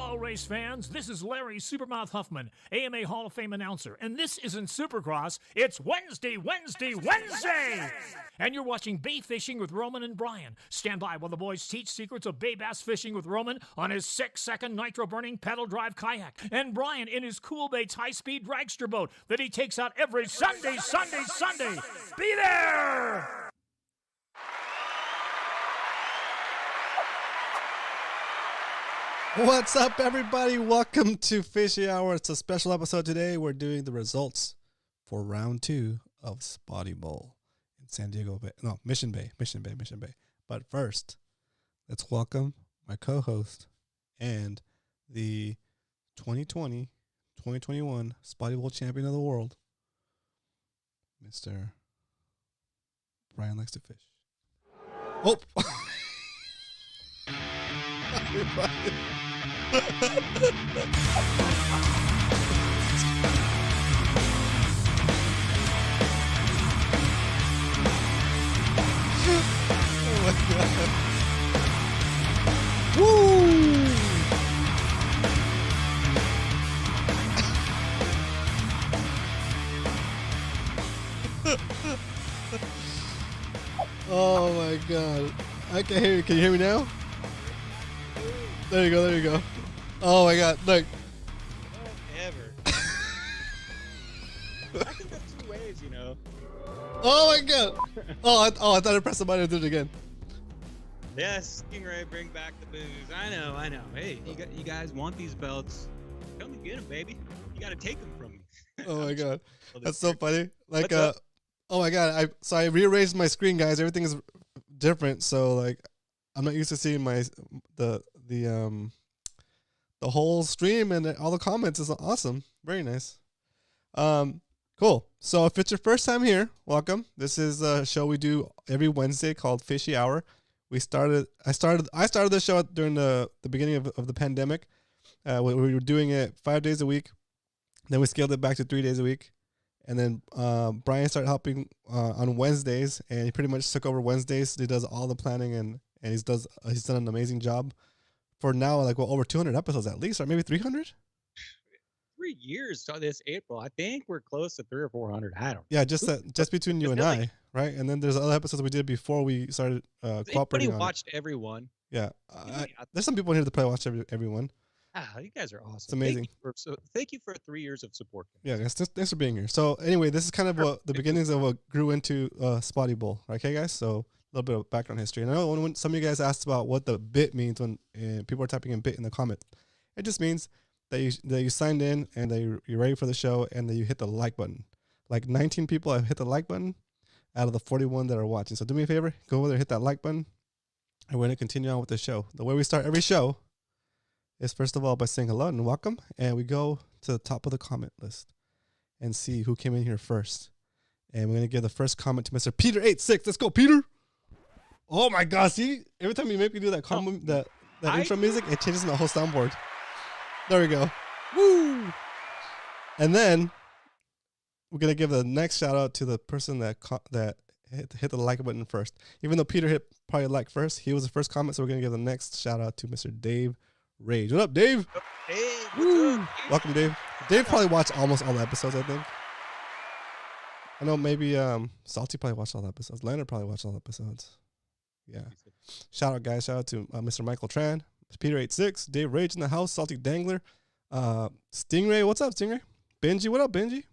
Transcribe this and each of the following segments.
Hello, race fans. This is Larry Supermouth Huffman, AMA Hall of Fame announcer, and this isn't Supercross. It's Wednesday! And you're watching Bay Fishing with Roman and Brian. Stand by while the boys teach secrets of bay bass fishing with Roman on his 6-second nitro-burning pedal drive kayak, and Brian in his Cool Baits high-speed dragster boat that he takes out every Sunday. Be there! What's up, everybody? Welcome to Fishy Hour. It's a special episode today. We're doing the results for round 2 of Spotty Bowl in San Diego Bay. No, Mission Bay. But first, let's welcome my co-host and the 2020-2021 Spotty Bowl champion of the world, Mr. Brian Likes to Fish. Oh! Oh my God. Woo! Oh my God. I can't hear you. Can you hear me now? There you go. Oh my God, look. Ever. I can go 2 ways, you know. Oh my God. I thought I pressed the button and did it again. Yes, Stingray, bring back the booze. I know. Hey, you guys want these belts? Come and get them, baby. You got to take them from me. Oh my God. That's so funny. Like, oh my God. I rearranged my screen, guys. Everything is different. So like, I'm not used to seeing the whole stream and all the comments. Is awesome. Very nice. Cool. So if it's your first time here, welcome. This is a show we do every Wednesday called Fishy Hour. I started the show during the beginning of the pandemic. We were doing it 5 days a week. Then we scaled it back to 3 days a week. And then Brian started helping on Wednesdays, and he pretty much took over Wednesdays. He does all the planning and he's done an amazing job for now, like over 200 episodes at least, or maybe 300. 3 years so this April. I think we're close to 300 or 400. I don't know. Yeah, just between you and I, right? And then there's other episodes we did before we started cooperating. Everybody watched everyone. Yeah, there's some people here that probably watch everyone. You guys are awesome. It's amazing. Thank you for 3 years of support. Yeah, guys, thanks for being here. So anyway, this is kind of the beginnings of what grew into Spotty Bowl, right? Okay, guys. So a little bit of background history. And I know when some of you guys asked about what the bit means when people are typing in bit in the comment, it just means that you signed in and that you're ready for the show and that you hit the like button. Like 19 people have hit the like button out of the 41 that are watching. So do me a favor, go over there, hit that like button, and we're going to continue on with the show. The way we start every show is first of all by saying hello and welcome, and we go to the top of the comment list and see who came in here first. And we're going to give the first comment to Mr. Peter86. Let's go, Peter. Oh my God, see? Every time you make me do that comment, that intro music, it changes the whole soundboard. There we go. Woo! And then we're going to give the next shout out to the person that hit the like button first. Even though Peter hit probably like first, he was the first comment, so we're going to give the next shout out to Mr. Dave Rage. What up, Dave? Hey, what's up? Welcome, Dave. Dave probably watched almost all the episodes, I think. I know maybe Salty probably watched all the episodes. Leonard probably watched all the episodes. Yeah. Shout out, guys. Shout out to Mr. Michael Tran, Peter86, Dave Rage in the house, Salty Dangler, Stingray. What's up, Stingray? Benji. What up, Benji?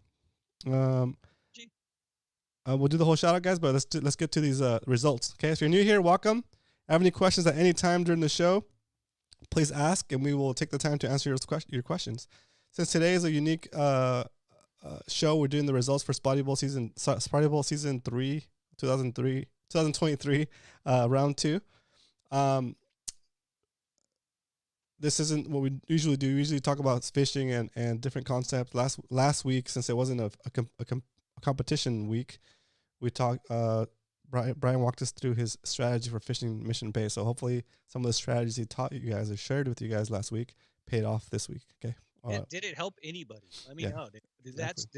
We'll do the whole shout out, guys, but let's get to these results. Okay, if you're new here, welcome. Have any questions at any time during the show, please ask, and we will take the time to answer your questions. Since today is a unique show, we're doing the results for Spotty Bowl season 3, 2023, round 2. This isn't what we usually do. We usually talk about fishing and different concepts. Last week, since it wasn't a competition week, we talked. Brian walked us through his strategy for fishing Mission Bay. So hopefully some of the strategies he taught you guys or shared with you guys last week paid off this week. Okay. Did it help anybody? Let me know. Did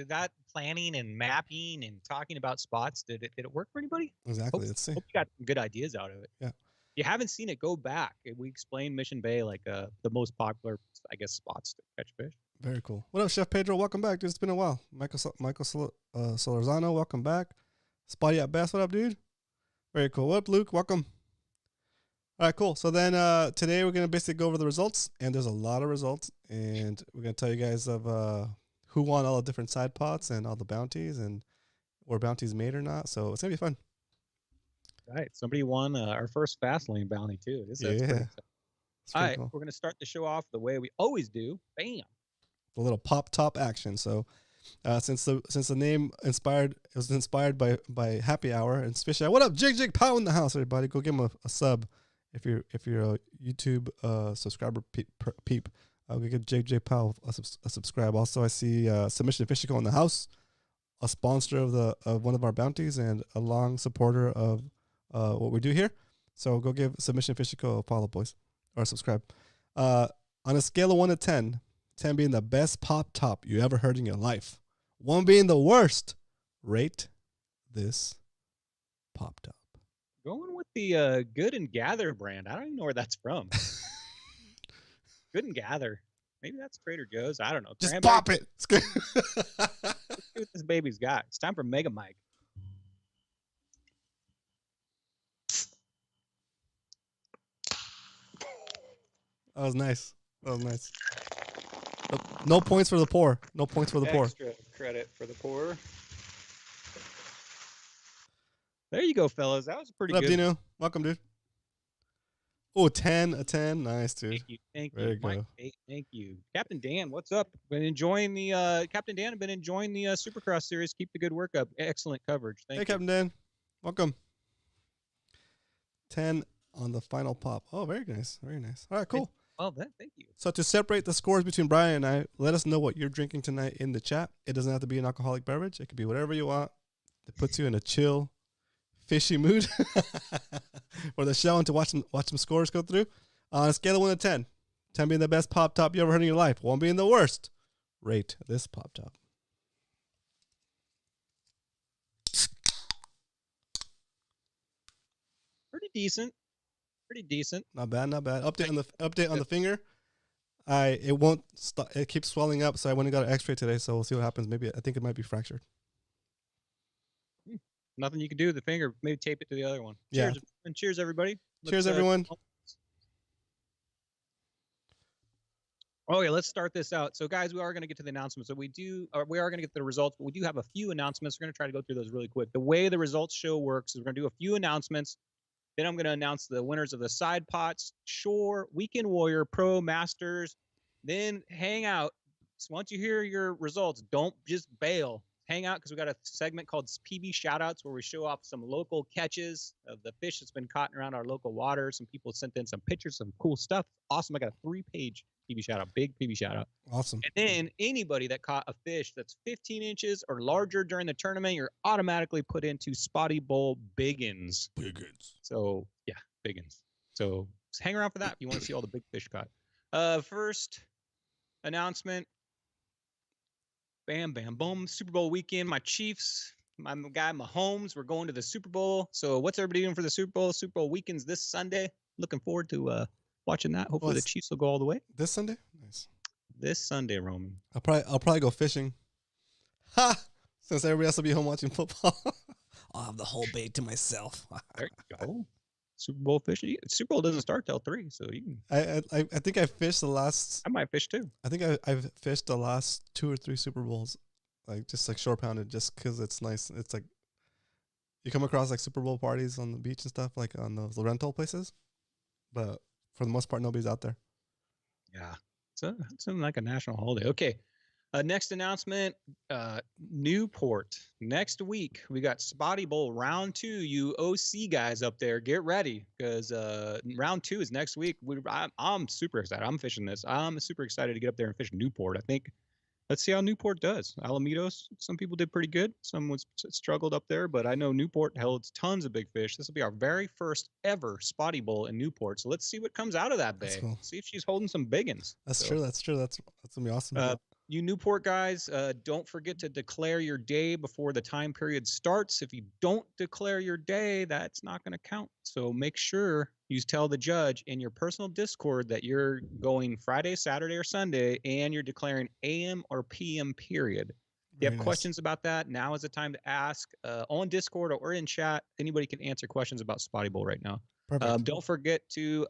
that planning and mapping and talking about spots, did it work for anybody? Exactly. Let's see. Hope you got some good ideas out of it. Yeah. you haven't seen it, go back. We explained Mission Bay like the most popular, I guess, spots to catch fish. Very cool. What up, Chef Pedro? Welcome back, dude. It's been a while. Michael Solorzano, welcome back. Spotty at Best, what up, dude? Very cool. What up, Luke? Welcome. All right, cool. So then today we're going to basically go over the results, and there's a lot of results, and we're going to tell you guys of who won all the different side pots and all the bounties and were bounties made or not. So it's going to be fun. Right. Somebody won our first fast lane bounty, too. That's pretty exciting. All right, cool. We're going to start the show off the way we always do. Bam. A little pop top action. So since the name was inspired by Happy Hour and Fishy. What up, Jig Pow in the house, everybody? Go give him a sub if you're a YouTube subscriber peep. Go give Jig Pow a subscribe. Also, I see Submission Fishy in the house, a sponsor of one of our bounties and a long supporter of what we do here. So go give Submission Fishy a follow, boys, or subscribe. On a scale of 1 to 10. 10 being the best pop top you ever heard in your life. 1 being the worst. Rate this pop top. Going with the Good and Gather brand. I don't even know where that's from. Good and Gather. Maybe that's Trader Joe's. I don't know. Just pop it. Let's see what this baby's got. It's time for Mega Mike. That was nice. No points for the poor. No points for the poor. Extra credit for the poor. There you go, fellas. That was pretty good. What up, Dino? Welcome, dude. Oh, 10, a 10. Nice, dude. Thank you. Mike, thank you. Captain Dan, what's up? Been enjoying the Captain Dan. I've been enjoying the Supercross series. Keep the good work up. Excellent coverage. Thank you. Captain Dan. Welcome. 10 on the final pop. Oh, very nice. Very nice. All right, cool. Oh, thank you. So to separate the scores between Brian and I, let us know what you're drinking tonight in the chat. It doesn't have to be an alcoholic beverage. It could be whatever you want. It puts you in a chill, fishy mood for the show and to watch some scores go through. On a scale of 1 to 10, 10 being the best pop top you ever heard in your life, 1 being the worst, rate this pop top. Pretty decent. Not bad. Update on the finger. It won't stop. It keeps swelling up. So I went and got an X-ray today. So we'll see what happens. Maybe I think it might be fractured. Nothing you can do with the finger. Maybe tape it to the other one. Yeah. Cheers, and cheers, everybody. Cheers, everyone. Oh yeah, let's start this out. So guys, we are going to get to the announcements. So we are going to get the results, but we do have a few announcements. We're going to try to go through those really quick. The way the results show works is we're going to do a few announcements. Then I'm going to announce the winners of the side pots, Shore, Weekend Warrior, Pro, Masters. Then hang out. So once you hear your results, don't just bail. Hang out because we got a segment called PB Shoutouts where we show off some local catches of the fish that's been caught around our local water. Some people sent in some pictures, some cool stuff. Awesome. I got a 3-page PB shoutout, big PB shoutout. Awesome. And then anybody that caught a fish that's 15 inches or larger during the tournament, you're automatically put into Spotty Bowl Biggins. So yeah, Biggins. So just hang around for that if you want to see all the big fish caught. First announcement. Bam, bam, boom. Super Bowl weekend. My Chiefs, my guy Mahomes, we're going to the Super Bowl. So what's everybody doing for the Super Bowl? Super Bowl weekend's this Sunday. Looking forward to watching that. Hopefully the Chiefs will go all the way. This Sunday? Nice. This Sunday, Roman. I'll probably go fishing. Ha! Since everybody else will be home watching football. I'll have the whole bay to myself. There you go. Super Bowl fishing. Super Bowl doesn't start till 3, so you can. I think I fished the last. I might fish too. I think I've fished the last 2 or 3 Super Bowls, just shore pounded, just because it's nice. It's like you come across like Super Bowl parties on the beach and stuff, like on those rental places, but for the most part, nobody's out there. Yeah, so it's like a national holiday. Okay. Next announcement, Newport. Next week, we got Spotty Bowl Round 2. You OC guys up there, get ready because Round 2 is next week. I'm super excited. I'm fishing this. I'm super excited to get up there and fish Newport. I think let's see how Newport does. Alamitos, some people did pretty good. Some struggled up there, but I know Newport held tons of big fish. This will be our very first ever Spotty Bowl in Newport. So let's see what comes out of that bay. Cool. See if she's holding some biggins. That's true. That's true. That's gonna be awesome. You Newport guys, don't forget to declare your day before the time period starts. If you don't declare your day, that's not going to count. So make sure you tell the judge in your personal Discord that you're going Friday, Saturday, or Sunday, and you're declaring AM or PM period. If you have questions about that, now is the time to ask on Discord or in chat. Anybody can answer questions about Spotty Bowl right now. Don't forget to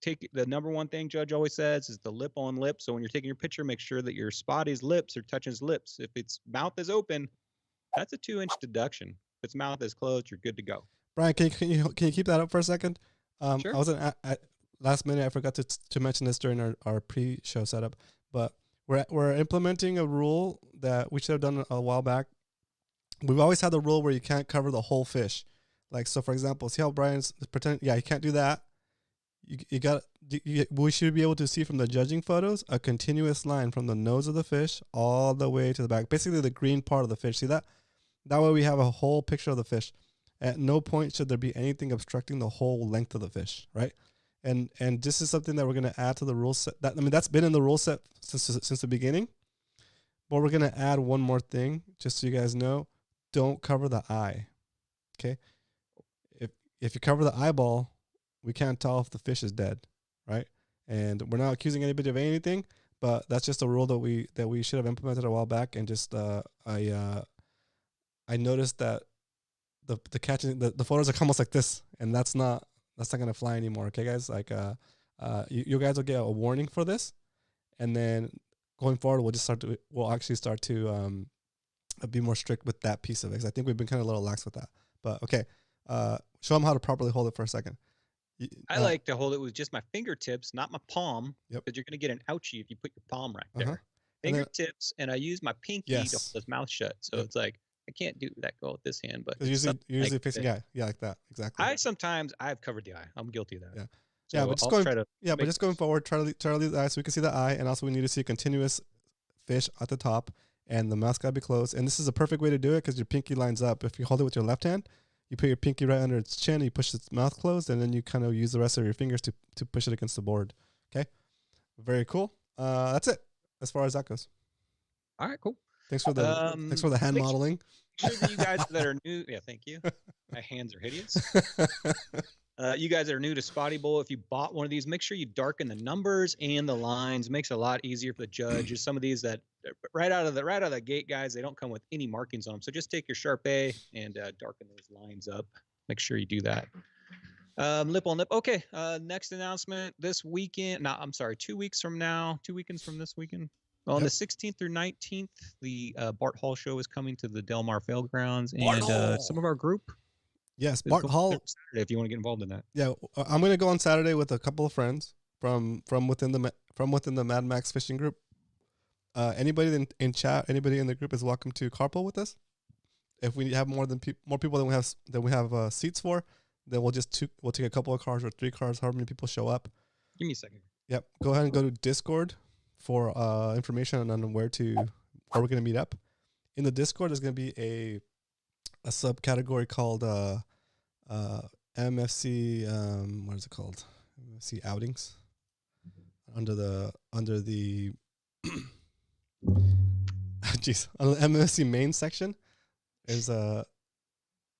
take the number one thing Judge always says is the lip on lip. So when you're taking your picture, make sure that your Spotty's lips are touching his lips. If its mouth is open, that's a 2-inch deduction. If its mouth is closed, you're good to go. Brian, can you keep that up for a second? Sure. I wasn't at last minute. I forgot to mention this during our pre-show setup, but we're implementing a rule that we should have done a while back. We've always had the rule where you can't cover the whole fish. Like, so for example, see how Brian's pretending, yeah, you can't do that. We should be able to see from the judging photos a continuous line from the nose of the fish all the way to the back. Basically, the green part of the fish. See that? That way we have a whole picture of the fish. At no point should there be anything obstructing the whole length of the fish, right? And this is something that we're going to add to the rule set. That's been in the rule set since the beginning. But we're going to add one more thing, just so you guys know. Don't cover the eye, okay? If you cover the eyeball, we can't tell if the fish is dead, right? And we're not accusing anybody of anything, but that's just a rule that we should have implemented a while back. And just I noticed that the catching the photos are almost like this, and that's not gonna fly anymore. Okay, guys, like you guys will get a warning for this, and then going forward we'll actually start to be more strict with that piece of it. 'Cause I think we've been kind of a little lax with that. But okay, show them how to properly hold it for a second. I like to hold it with just my fingertips, not my palm, Yep. because you're going to get an ouchie if you put your palm right there. Uh-huh. And then- Fingertips, and I use my pinky to hold his mouth shut. So it's like, I can't do that go with this hand, but Usually like facing like that, exactly. I've covered the eye. I'm guilty of that. Yeah. So Yeah, but just going forward, try to leave the eye so we can see the eye, and also we need to see a continuous fish at the top, and the mouth's got to be closed. And this is a perfect way to do it because your pinky lines up. If you hold it with your left hand, you put your pinky right under its chin, you push its mouth closed, and then you kind of use the rest of your fingers to push it against the board. Okay, very cool. That's it as far as that goes. All right, cool. Thanks for the hand modeling. Sure that you guys that are new, yeah, thank you. My hands are hideous. You guys that are new to Spotty Bowl, if you bought one of these, make sure you darken the numbers and the lines. It makes it a lot easier for the judge. Some of these that right out of the gate, guys, they don't come with any markings on them. So just take your Sharpie and darken those lines up. Make sure you do that. Lip on lip. Okay. Next announcement this weekend. No, I'm sorry. 2 weeks from now. 2 weekends from this weekend. On the 16th through 19th, the Bart Hall show is coming to the Del Mar Fairgrounds, and some of our group. Yes, Bart Hall. Saturday if you want to get involved in that. Yeah, I'm gonna go on Saturday with a couple of friends from within the Mad Max fishing group. Anybody in chat, anybody in the group is welcome to carpool with us. If we have more people than we have seats for, then we'll take a couple of cars or 3 cars, however many people show up. Give me a second. Yep, go ahead and go to Discord for information on where we're gonna meet up. In the Discord, there's gonna be a subcategory called MFC. What is it called? MFC outings. Under the on the MFC main section, there's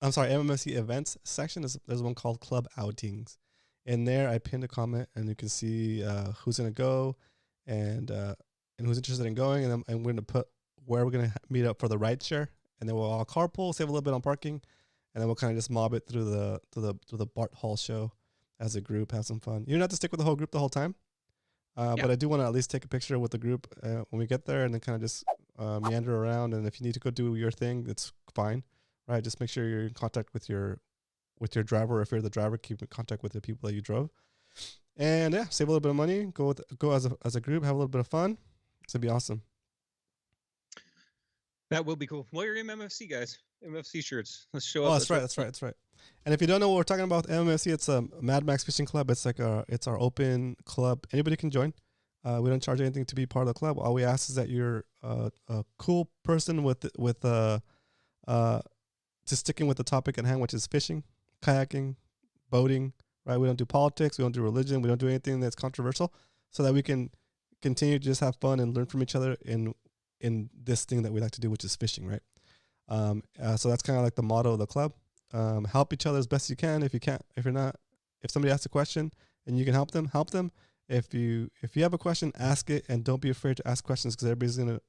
MMFC events section. There's one called Club Outings. In there, I pinned a comment, and you can see who's gonna go, and who's interested in going, and we're gonna put where we're gonna meet up for the ride share, and then we'll all carpool, save a little bit on parking, and then we'll kind of just mob it through the Bart Hall show as a group, have some fun. You don't have to stick with the whole group the whole time, but I do want to at least take a picture with the group when we get there, and then kind of just meander around. And if you need to go do your thing, it's fine, right? Just make sure you're in contact with your driver. If you're the driver, keep in contact with the people that you drove. And yeah, save a little bit of money. Go as a group, have a little bit of fun. It's gonna be awesome. That will be cool. Well, you're MMFC guys. MFC shirts. Let's show up. Oh, that's right. And if you don't know what we're talking about with MMFC, it's a Mad Max Fishing Club. It's like it's our open club. Anybody can join. We don't charge anything to be part of the club. All we ask is that you're a cool person with just sticking with the topic at hand, which is fishing, kayaking, boating. Right? We don't do politics. We don't do religion. We don't do anything that's controversial, so that we can continue to just have fun and learn from each other in this thing that we like to do, which is fishing, right? So that's kind of like the motto of the club. Help each other as best you can. If somebody asks a question and you can help them, help them. If you have a question, ask it, and don't be afraid to ask questions, because everybody's gonna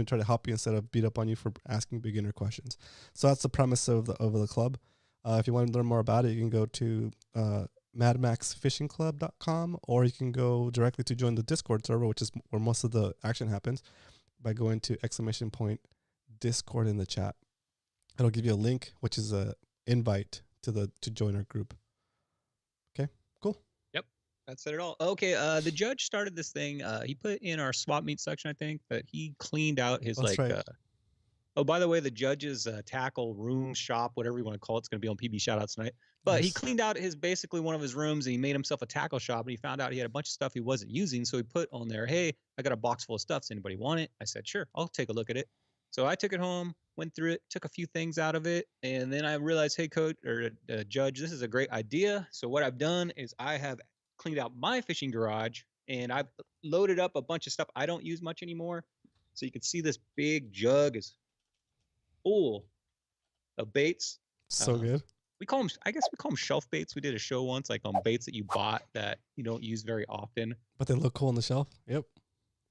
try to help you instead of beat up on you for asking beginner questions. So that's the premise of the club. If you want to learn more about it, you can go to madmaxfishingclub.com, or you can go directly to join the Discord server, which is where most of the action happens, by going to !Discord in the chat. It'll give you a link, which is a invite to join our group. Okay, cool. Yep, that said it all. Okay, the judge started this thing. He put in our swap meet section, I think, that he cleaned out his Right. Oh, by the way, the judge's tackle room shop, whatever you want to call it's going to be on PB Shoutouts tonight. But Nice. he cleaned out basically one of his rooms, and he made himself a tackle shop. And he found out he had a bunch of stuff he wasn't using, so he put on there, "Hey, I got a box full of stuff. Does anybody want it?" I said, "Sure, I'll take a look at it." So I took it home, went through it, took a few things out of it, and then I realized, hey, coach or judge, this is a great idea. So what I've done is I have cleaned out my fishing garage, and I've loaded up a bunch of stuff I don't use much anymore. So you can see this big jug is full of baits. So good. I guess we call them shelf baits. We did a show once, like on baits that you bought that you don't use very often. But they look cool on the shelf. Yep.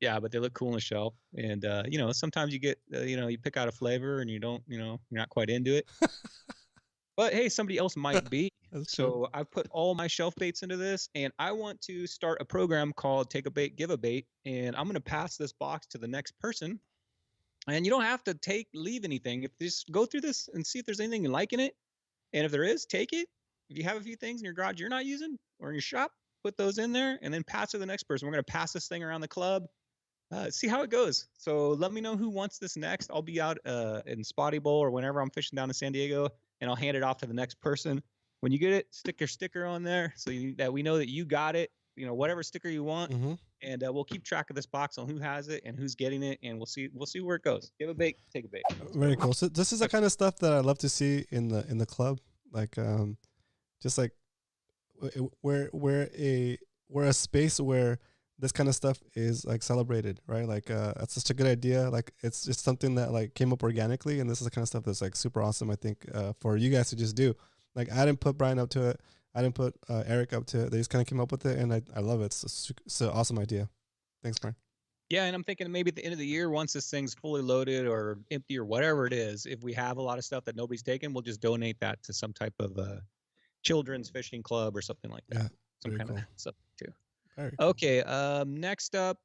Yeah, but they look cool on the shelf. And sometimes you get, you pick out a flavor and you don't, you're not quite into it. But hey, somebody else might be. So I've put all my shelf baits into this, and I want to start a program called Take a Bait, Give a Bait. And I'm going to pass this box to the next person. And you don't have to leave anything. If you just go through this and see if there's anything you like in it. And if there is, take it. If you have a few things in your garage you're not using or in your shop, put those in there and then pass to the next person. We're going to pass this thing around the club. See how it goes. So let me know who wants this next. I'll be out in Spotty Bowl or whenever I'm fishing down in San Diego, and I'll hand it off to the next person. When you get it, stick your sticker on there so that we know that you got it. Whatever sticker you want, and we'll keep track of this box on who has it and who's getting it, and we'll see where it goes. Give a bait, take a bait. Very cool. So this is the kind of stuff that I love to see in the club, like just like we're a space where this kind of stuff is like celebrated, right? Like that's such a good idea. Like it's just something that like came up organically, and this is the kind of stuff that's like super awesome, I think, for you guys to just do. Like I didn't put Brian up to it. I didn't put Eric up to it. They just kind of came up with it, and I love it. It's an awesome idea. Thanks, Brian. Yeah, and I'm thinking maybe at the end of the year, once this thing's fully loaded or empty or whatever it is, if we have a lot of stuff that nobody's taken, we'll just donate that to some type of children's fishing club or something like that. Yeah, some kind cool. of stuff too. Very cool. Okay, next up,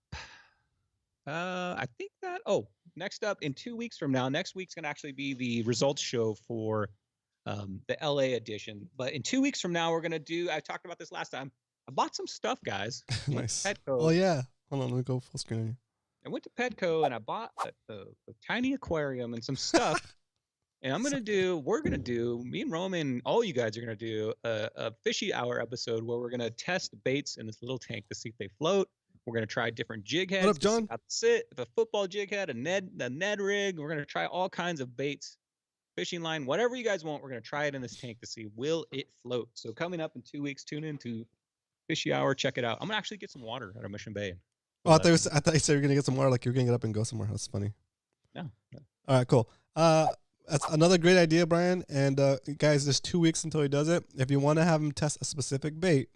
next up in 2 weeks from now, next week's going to actually be the results show for the LA edition. But in 2 weeks from now, we're going to do, I talked about this last time. I bought some stuff, guys. Nice. Petco. Oh, yeah. Hold on, let me go full screen on you. I went to Petco and I bought a tiny aquarium and some stuff. And we're going to do, me and Roman, all you guys are going to do a Fishy Hour episode where we're going to test baits in this little tank to see if they float. We're going to try different jig heads. What up, John? If a football jig head, a Ned rig. We're going to try all kinds of baits, fishing line, whatever you guys want. We're going to try it in this tank to see, will it float? So coming up in 2 weeks, tune into Fishy Hour. Check it out. I'm going to actually get some water out of Mission Bay. Oh, I thought you said you were going to get some water, like you were going to get up and go somewhere. That's funny. No. All right, cool. That's another great idea, Brian. And guys, there's 2 weeks until he does it. If you want to have him test a specific bait,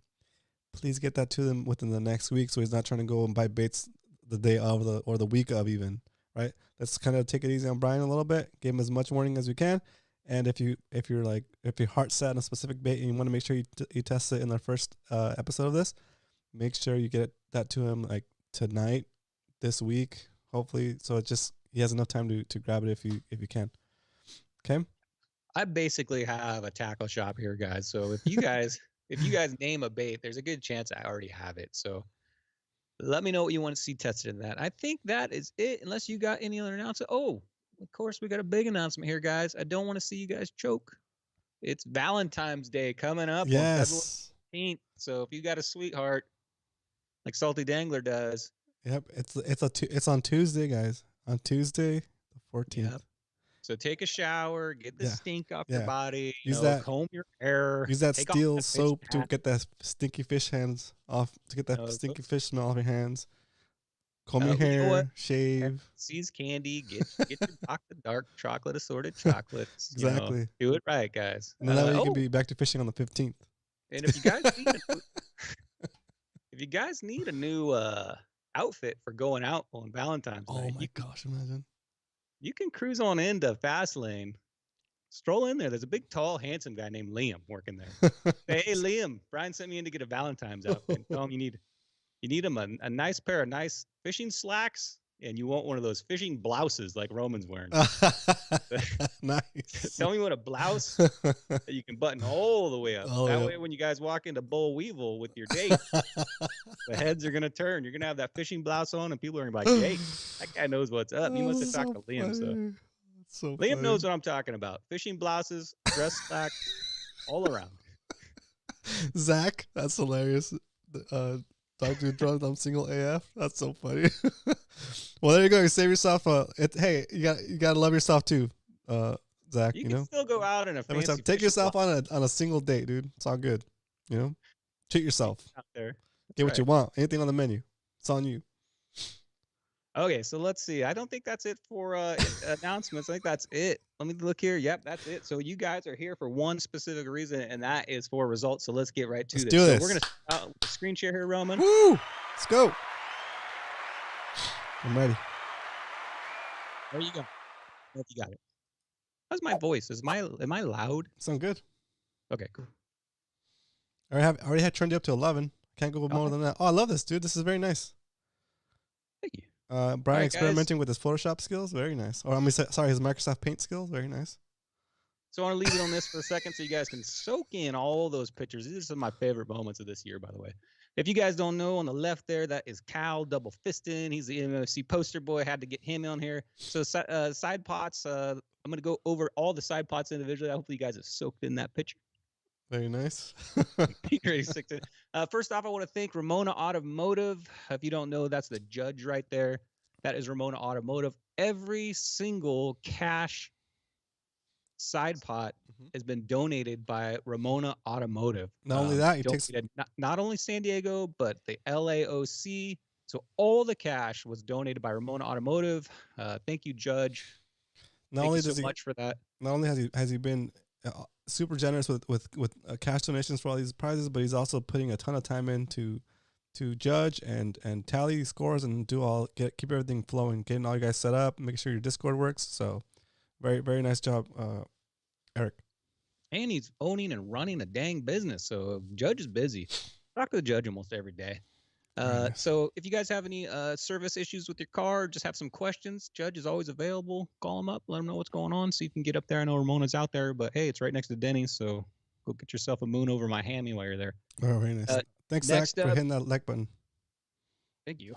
please get that to him within the next week, so he's not trying to go and buy baits the day of or the week of even. Right? Let's kind of take it easy on Brian a little bit. Give him as much warning as we can. And if your heart's set on a specific bait and you want to make sure you test it in the first episode of this, make sure you get that to him like tonight, this week, hopefully. So he has enough time to grab it if you can. Okay. I basically have a tackle shop here, guys. So if you guys name a bait, there's a good chance I already have it. So let me know what you want to see tested in that. I think that is it, unless you got any other announcement. Oh, of course, we got a big announcement here, guys. I don't want to see you guys choke. It's Valentine's Day coming up on February 15th. So if you got a sweetheart like Salty Dangler does. Yep. It's on Tuesday, guys. On Tuesday, the 14th. Yep. So take a shower, get the stink off your body, comb your hair. Use that steel soap to get that stinky fish hands off, to get that stinky fish smell off your hands. Comb your You know what? hair, shave. Seas candy, get your Dr. Dark chocolate assorted chocolates. Exactly. Do it right, guys. And then that way you can be back to fishing on the 15th. And if you guys need a new outfit for going out on Valentine's Oh night, my gosh, imagine. you can cruise on into Fastlane. Stroll in there. There's a big, tall, handsome guy named Liam working there. Say, hey, Liam, Brian sent me in to get a Valentine's outfit. Tell him you need him a nice pair of nice fishing slacks, and you want one of those fishing blouses like Roman's wearing. Nice. Tell me what a blouse that you can button all the way up. That way, when you guys walk into Bull Weevil with your date, the heads are gonna turn. You're gonna have that fishing blouse on, and people are gonna be like, "Jake, that guy knows what's up." He must have talked to Liam. So Liam knows what I'm talking about. Fishing blouses, dress slacks, all around. Zach, that's hilarious. Talk to a drunk, I'm single AF. That's so funny. Well, there you go. You save yourself. Hey, you gotta love yourself too, Zach. You can still go out in a fancy. Take yourself on a single date, dude. It's all good. Treat yourself. Out there. Get what you want. Anything on the menu. It's on you. Okay, so let's see. I don't think that's it for announcements. I think that's it. Let me look here. Yep, that's it. So you guys are here for one specific reason, and that is for results. So let's get right to this. Do this. So we're going to screen share here, Roman. Woo! Let's go. I'm ready. There you go. Hope you got it. How's my voice? Am I loud? Sound good. Okay, cool. I already had turned you up to 11. Can't go more than that. Oh, I love this, dude. This is very nice. Thank you. Brian experimenting with his Photoshop skills. Very nice. Or his Microsoft Paint skills. Very nice. So I want to leave it on this for a second so you guys can soak in all those pictures. These are some of my favorite moments of this year, by the way. If you guys don't know, on the left there, that is Cal double fisting. He's the MFC poster boy. Had to get him on here. So side pots. I'm going to go over all the side pots individually. Hopefully you guys have soaked in that picture. Very nice. First off, I want to thank Ramona Automotive. If you don't know, that's the judge right there. That is Ramona Automotive. Every single cash side pot has been donated by Ramona Automotive. Not only that, he takes not only San Diego, but the LAOC. So all the cash was donated by Ramona Automotive. Thank you, Judge. Thank you so much for that. Not only has he been super generous with cash donations for all these prizes, but he's also putting a ton of time in to judge and tally scores and keep everything flowing, getting all you guys set up, making sure your Discord works. So very, very nice job, Eric. And he's owning and running a dang business. So Judge is busy. Talk to the Judge almost every day. Nice. So if you guys have any service issues with your car, just have some questions, Judge is always available. Call him up, let him know what's going on, so you can get up there. I know Ramona's out there, but hey, it's right next to Denny's, so go get yourself a moon over my hammy while you're there. Oh, very nice. Thanks, Zach, for hitting that like button. Thank you.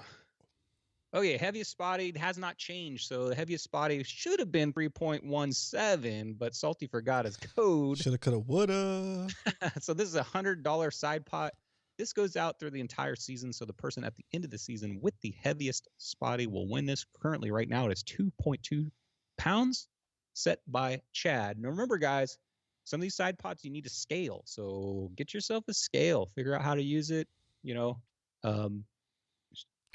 Oh yeah, heaviest spotty has not changed. So the heaviest spotty should have been 3.17, but Salty forgot his code. Shoulda, coulda, woulda. So this is $100 side pot. This goes out through the entire season, so the person at the end of the season with the heaviest spotty will win this. Currently, right now, it is 2.2 pounds, set by Chad. Now, remember, guys, some of these side pots you need to scale, so get yourself a scale. Figure out how to use it.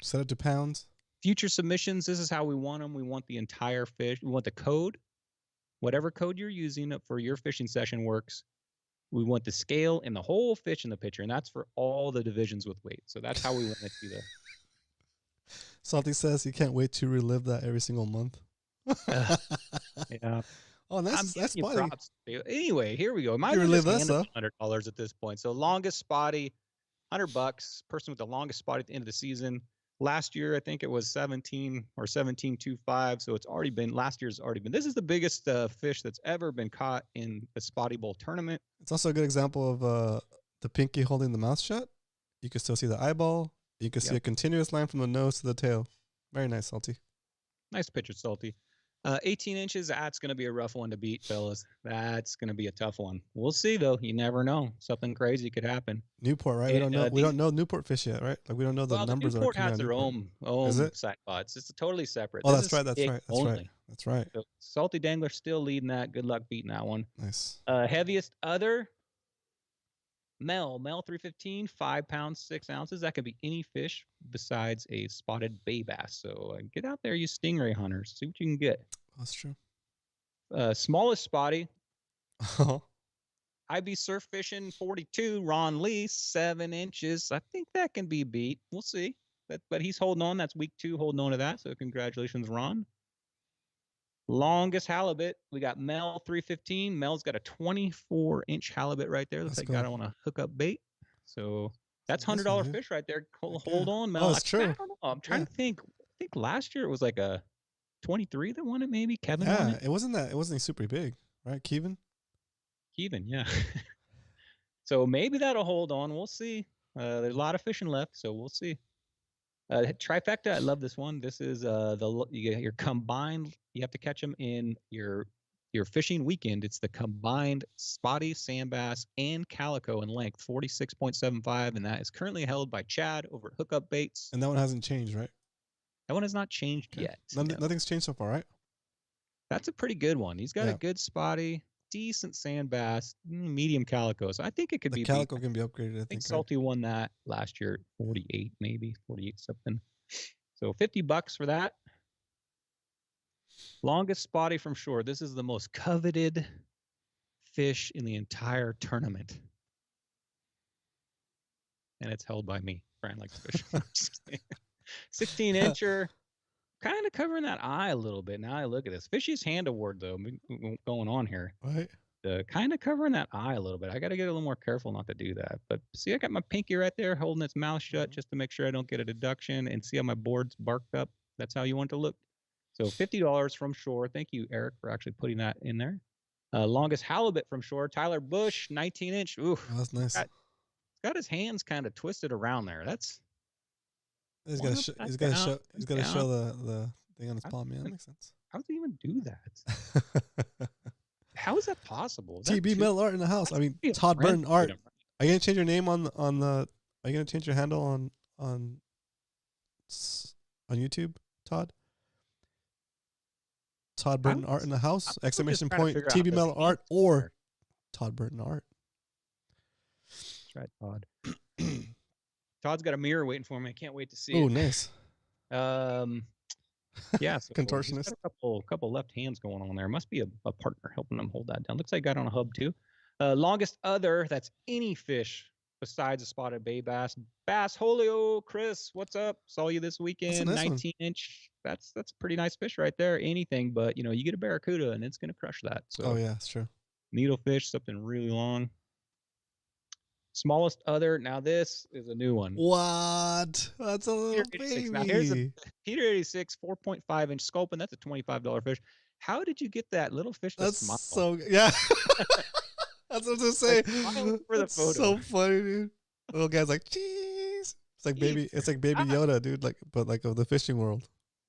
Set it to pounds. Future submissions, this is how we want them. We want the entire fish. We want the code. Whatever code you're using for your fishing session works. We want the scale and the whole fish in the picture, and that's for all the divisions with weight. So that's how we want it to do that. Salty says he can't wait to relive that every single month. Yeah. Oh, that's spotty. Anyway, here we go. Might relive that stuff. $100 at this point. So longest spotty, $100. Person with the longest spotty at the end of the season. Last year, I think it was 17 or 17.25. So it's already been, last year's already been. This is the biggest fish that's ever been caught in a Spotty Bowl tournament. It's also a good example of the pinky holding the mouth shut. You can still see the eyeball. You can see a continuous line from the nose to the tail. Very nice, Salty. Nice picture, Salty. 18 inches, that's going to be a rough one to beat, fellas. That's going to be a tough one. We'll see, though. You never know. Something crazy could happen. Newport, right? We don't know Newport fish yet, right? Like we don't know the numbers. Newport has their own side pots. It's totally separate. Oh, that's right. That's right. So, Salty Dangler still leading that. Good luck beating that one. Nice. Heaviest other. Mel 315, 5 pounds, 6 ounces. That could be any fish besides a spotted bay bass. So get out there, you stingray hunters. See what you can get. That's true. Smallest spotty, IB Surf Fishing 42, Ron Lee, 7 inches. I think that can be beat. We'll see. But he's holding on. That's week 2, holding on to that. So congratulations, Ron. Longest halibut, we got Mel 315. Mel's got a 24-inch halibut right there. Looks like got on a hookup bait. So that's $100 fish right there. Hold on, Mel. Oh, it's true. I don't know. I'm trying to think. I think last year it was like a 23 that won it, maybe. Kevin won it. It wasn't super big, right? Kevin, yeah. So maybe that'll hold on. We'll see. There's a lot of fishing left, so we'll see. Trifecta, I love this one. This is your combined. You have to catch them in your fishing weekend. It's the combined spotty, sand bass, and calico in length, 46.75, and that is currently held by Chad over at Hookup Baits. And that one hasn't changed, right? That one has not changed yet. Nothing's changed so far, right? That's a pretty good one. He's got a good spotty, decent sand bass, medium calico. So I think it could be. The calico can be upgraded. I think Salty won that last year, 48 maybe, 48 something. So $50 for that. Longest spotty from shore. This is the most coveted fish in the entire tournament, and it's held by me. Brian likes fish. 16-incher. Kind of covering that eye a little bit. Now I look at this. Fishy's hand award, though, going on here. Right. Kind of covering that eye a little bit. I got to get a little more careful not to do that. But see, I got my pinky right there holding its mouth shut just to make sure I don't get a deduction. And see how my board's barked up? That's how you want to look. So $50 from shore. Thank you, Eric, for actually putting that in there. Longest halibut from shore. Tyler Bush, 19-inch. Ooh, that's nice. Got his hands kind of twisted around there. That's. He's got to show the thing on his palm. Yeah, that makes sense. How does he even do that? How is that possible? TB Metal Art in the house. I mean, Todd Burton Art. Are you gonna change your name on the? Are you gonna change your handle on YouTube, Todd? Todd Burton Art in the house! Exclamation point! TB Metal Art or Todd Burton Art. That's right, Todd. Todd's got a mirror waiting for me. I can't wait to see it. Oh, nice. Yeah, so contortionist. A couple left hands going on there. Must be a partner helping him hold that down. Looks like I got on a hub too. Longest other. That's any fish besides a spotted bay bass. Bass Holio, Chris, what's up? Saw you this weekend. 19-inch. That's a pretty nice fish right there. Anything, but you get a barracuda and it's gonna crush that. So. Oh yeah, that's true. Needlefish, something really long. Smallest other. Now this is a new one. What? That's a little baby. Now here's a Peter 86, 4.5-inch sculpin. That's a $25 fish. How did you get that little fish to smile? So yeah. That's what I was gonna say. For the photo. So funny, dude. Little guy's like, cheese. It's like baby Yoda, dude. But of the fishing world.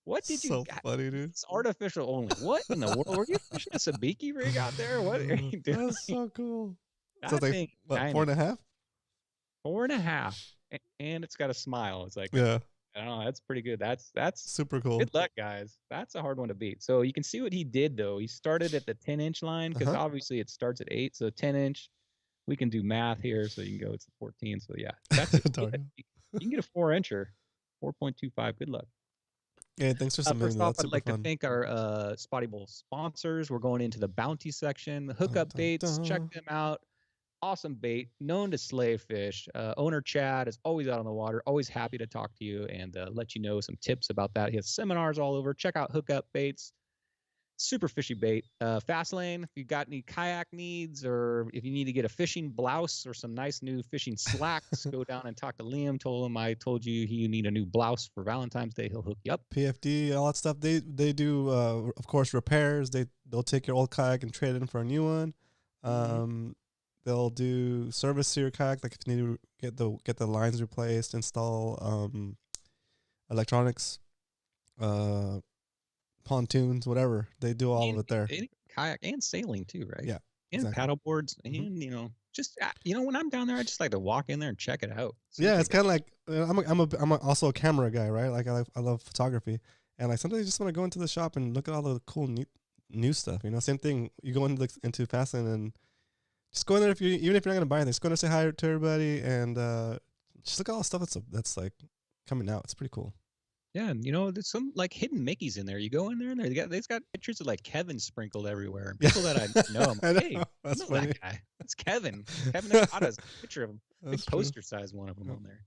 What did you? So funny, dude. It's artificial only. What in the world? Were you fishing a sabiki rig out there? What are you doing? That's so cool. So it's like what, 4.5? 4.5, and it's got a smile. It's like, yeah, I don't know. That's pretty good. That's super cool. Good luck, guys. That's a hard one to beat. So you can see what he did though. He started at the 10-inch line because obviously it starts at 8. So 10-inch. We can do math here, so you can go. It's 14. So yeah, that's you can get a 4-incher, 4.25. Good luck. Yeah, thanks for submitting. First off, I'd like to thank our Spotty Bowl sponsors. We're going into the bounty section. The Hookup Baits. Check them out. Awesome bait, known to slay fish. Owner Chad is always out on the water, always happy to talk to you and let you know some tips about that. He has seminars all over. Check out Hookup Baits. Super fishy bait. Fastlane, if you got any kayak needs or if you need to get a fishing blouse or some nice new fishing slacks, go down and talk to Liam. Told him I told you you need a new blouse for Valentine's Day. He'll hook you up. PFD, all that stuff. They do, of course, repairs. They'll take your old kayak and trade it in for a new one. They'll do service to your kayak, like if you need to get the lines replaced, install electronics, pontoons, whatever. They do all of it there. Kayak and sailing too, right? Yeah, and exactly. Paddle boards, and just when I'm down there, I just like to walk in there and check it out. Yeah, it's kind of like I'm also a camera guy, right? Like I love photography, and like sometimes you just want to go into the shop and look at all the cool new stuff. Same thing. You go into Fastlane and Just go in there even if you're not gonna buy anything. Just go in there, say hi to everybody, and just look at all the stuff that's like coming out. It's pretty cool. Yeah, and there's some like hidden Mickeys in there. You go in there and they've got pictures of like Kevin sprinkled everywhere. People that I know, I'm I like, hey, know. I That's know funny. that guy. That's Kevin. Kevin Nakata's picture of him. Big That's true. poster size one of them Yeah. on there.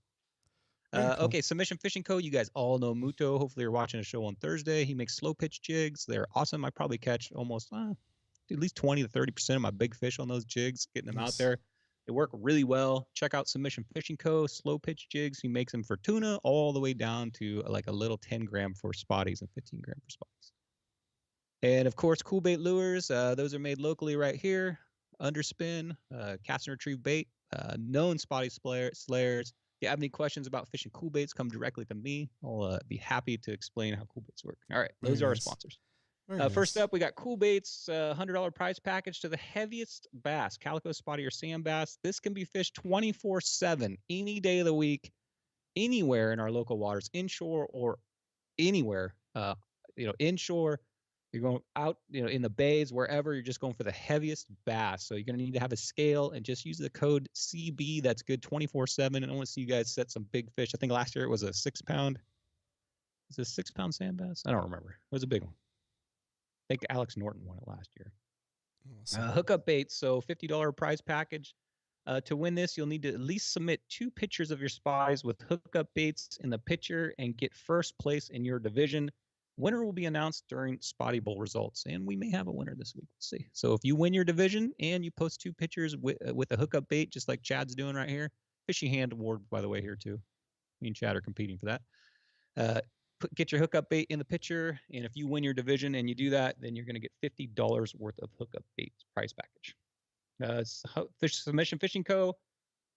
Very cool. Okay, Submission Fishing Co. You guys all know Muto. Hopefully you're watching a show on Thursday. He makes slow pitch jigs. They're awesome. I probably catch almost at least 20 to 30% of my big fish on those jigs, getting them out Nice. there. They work really well. Check out Submission Fishing Co. Slow pitch jigs. He makes them for tuna all the way down to like a little 10 gram for spotties and 15 gram for spotties. And of course, Cool Bait Lures. Those are made locally right here. Underspin, cast and retrieve bait, known spotty slayers. If you have any questions about fishing cool baits, come directly to me. I'll be happy to explain how cool baits work. All right, those Very are our nice. sponsors. Very First nice. up, we got Cool Baits, $100 prize package to the heaviest bass, calico, spotty, or sand bass. This can be fished 24/7, any day of the week, anywhere in our local waters, inshore or anywhere. Inshore, you're going out, in the bays, wherever, you're just going for the heaviest bass. So you're going to need to have a scale and just use the code CB. That's good 24/7. And I want to see you guys set some big fish. I think last year it was a 6-pound. Is it a 6-pound sand bass? I don't remember. It was a big one. I think Alex Norton won it last year. Awesome. Hookup baits, so $50 prize package. To win this, you'll need to at least submit 2 pictures of your spies with hookup baits in the picture and get first place in your division. Winner will be announced during Spotty Bowl results, and we may have a winner this week. We'll see. So if you win your division and you post 2 pictures with a hookup bait, just like Chad's doing right here, Fishy Hand Award, by the way, here too. Me and Chad are competing for that. Get your hookup bait in the picture, and if you win your division and you do that, then you're going to get $50 worth of hookup bait prize package. Submission Fishing Co.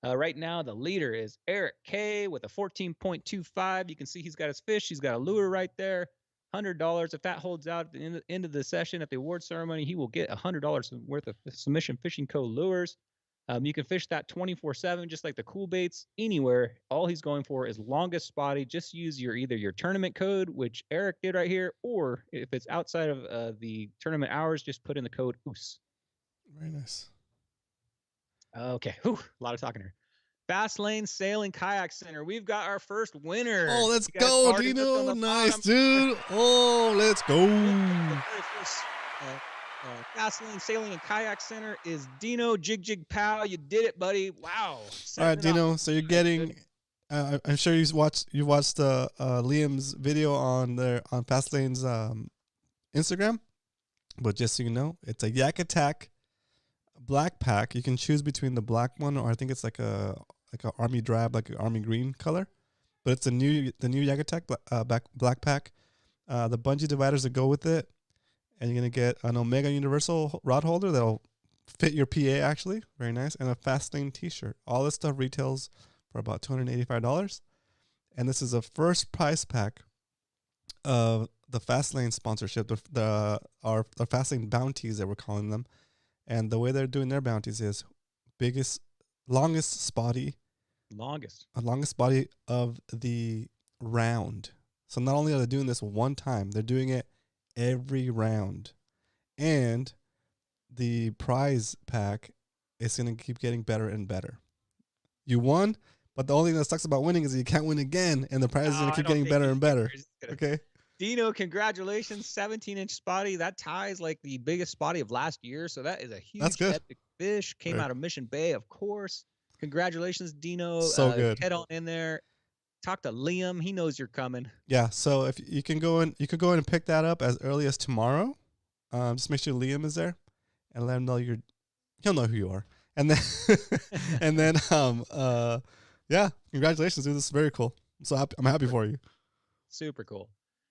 Right now, the leader is Eric K with a 14.25. You can see he's got his fish. He's got a lure right there. $100. If that holds out at the end of the session at the award ceremony, he will get $100 worth of Submission Fishing Co. lures. You can fish that 24/7, just like the cool baits, anywhere. All he's going for is longest spotty. Just use either your tournament code, which Eric did right here, or if it's outside of the tournament hours, just put in the code OOS. Very nice. Okay, a lot of talking here. Fast Lane Sailing Kayak Center. We've got our first winner. Oh, let's You guys go, already looked on Dino. the Nice, bottom. dude. Oh, let's go. Fast Lane Sailing and Kayak Center is Dino Jig Pow. You did it, buddy. Wow. All right, Dino. So you're getting. I'm sure you watched Liam's video on Fastlane's Instagram, but just so you know, it's a Yak Attack black pack. You can choose between the black one, or I think it's like a army drab, like an army green color. But it's the new Yak Attack black pack. The bungee dividers that go with it, and you're gonna get an Omega Universal rod holder that'll fit your PA actually, very nice, and a Fastlane T-shirt. All this stuff retails for about $285, and this is the first prize pack of the Fastlane sponsorship, the Fastlane bounties that we're calling them. And the way they're doing their bounties is longest spotty of the round. So not only are they doing this one time, they're doing it every round. And the prize pack is going to keep getting better and better. You won, but the only thing that sucks about winning is that you can't win again, and the prize is going to keep getting better and better. Okay? Dino, congratulations, 17-inch spotty. That ties like the biggest spotty of last year, so that is a huge epic fish. Came out of Mission Bay, of course. Congratulations, Dino. So good. Head on in there. Talk to Liam. He knows you're coming. Yeah, so if you can go in, you could go in and pick that up as early as tomorrow. Just make sure Liam is there, and let him know he'll know who you are. And then, yeah, congratulations, dude. This is very cool. I'm happy for you. Super cool.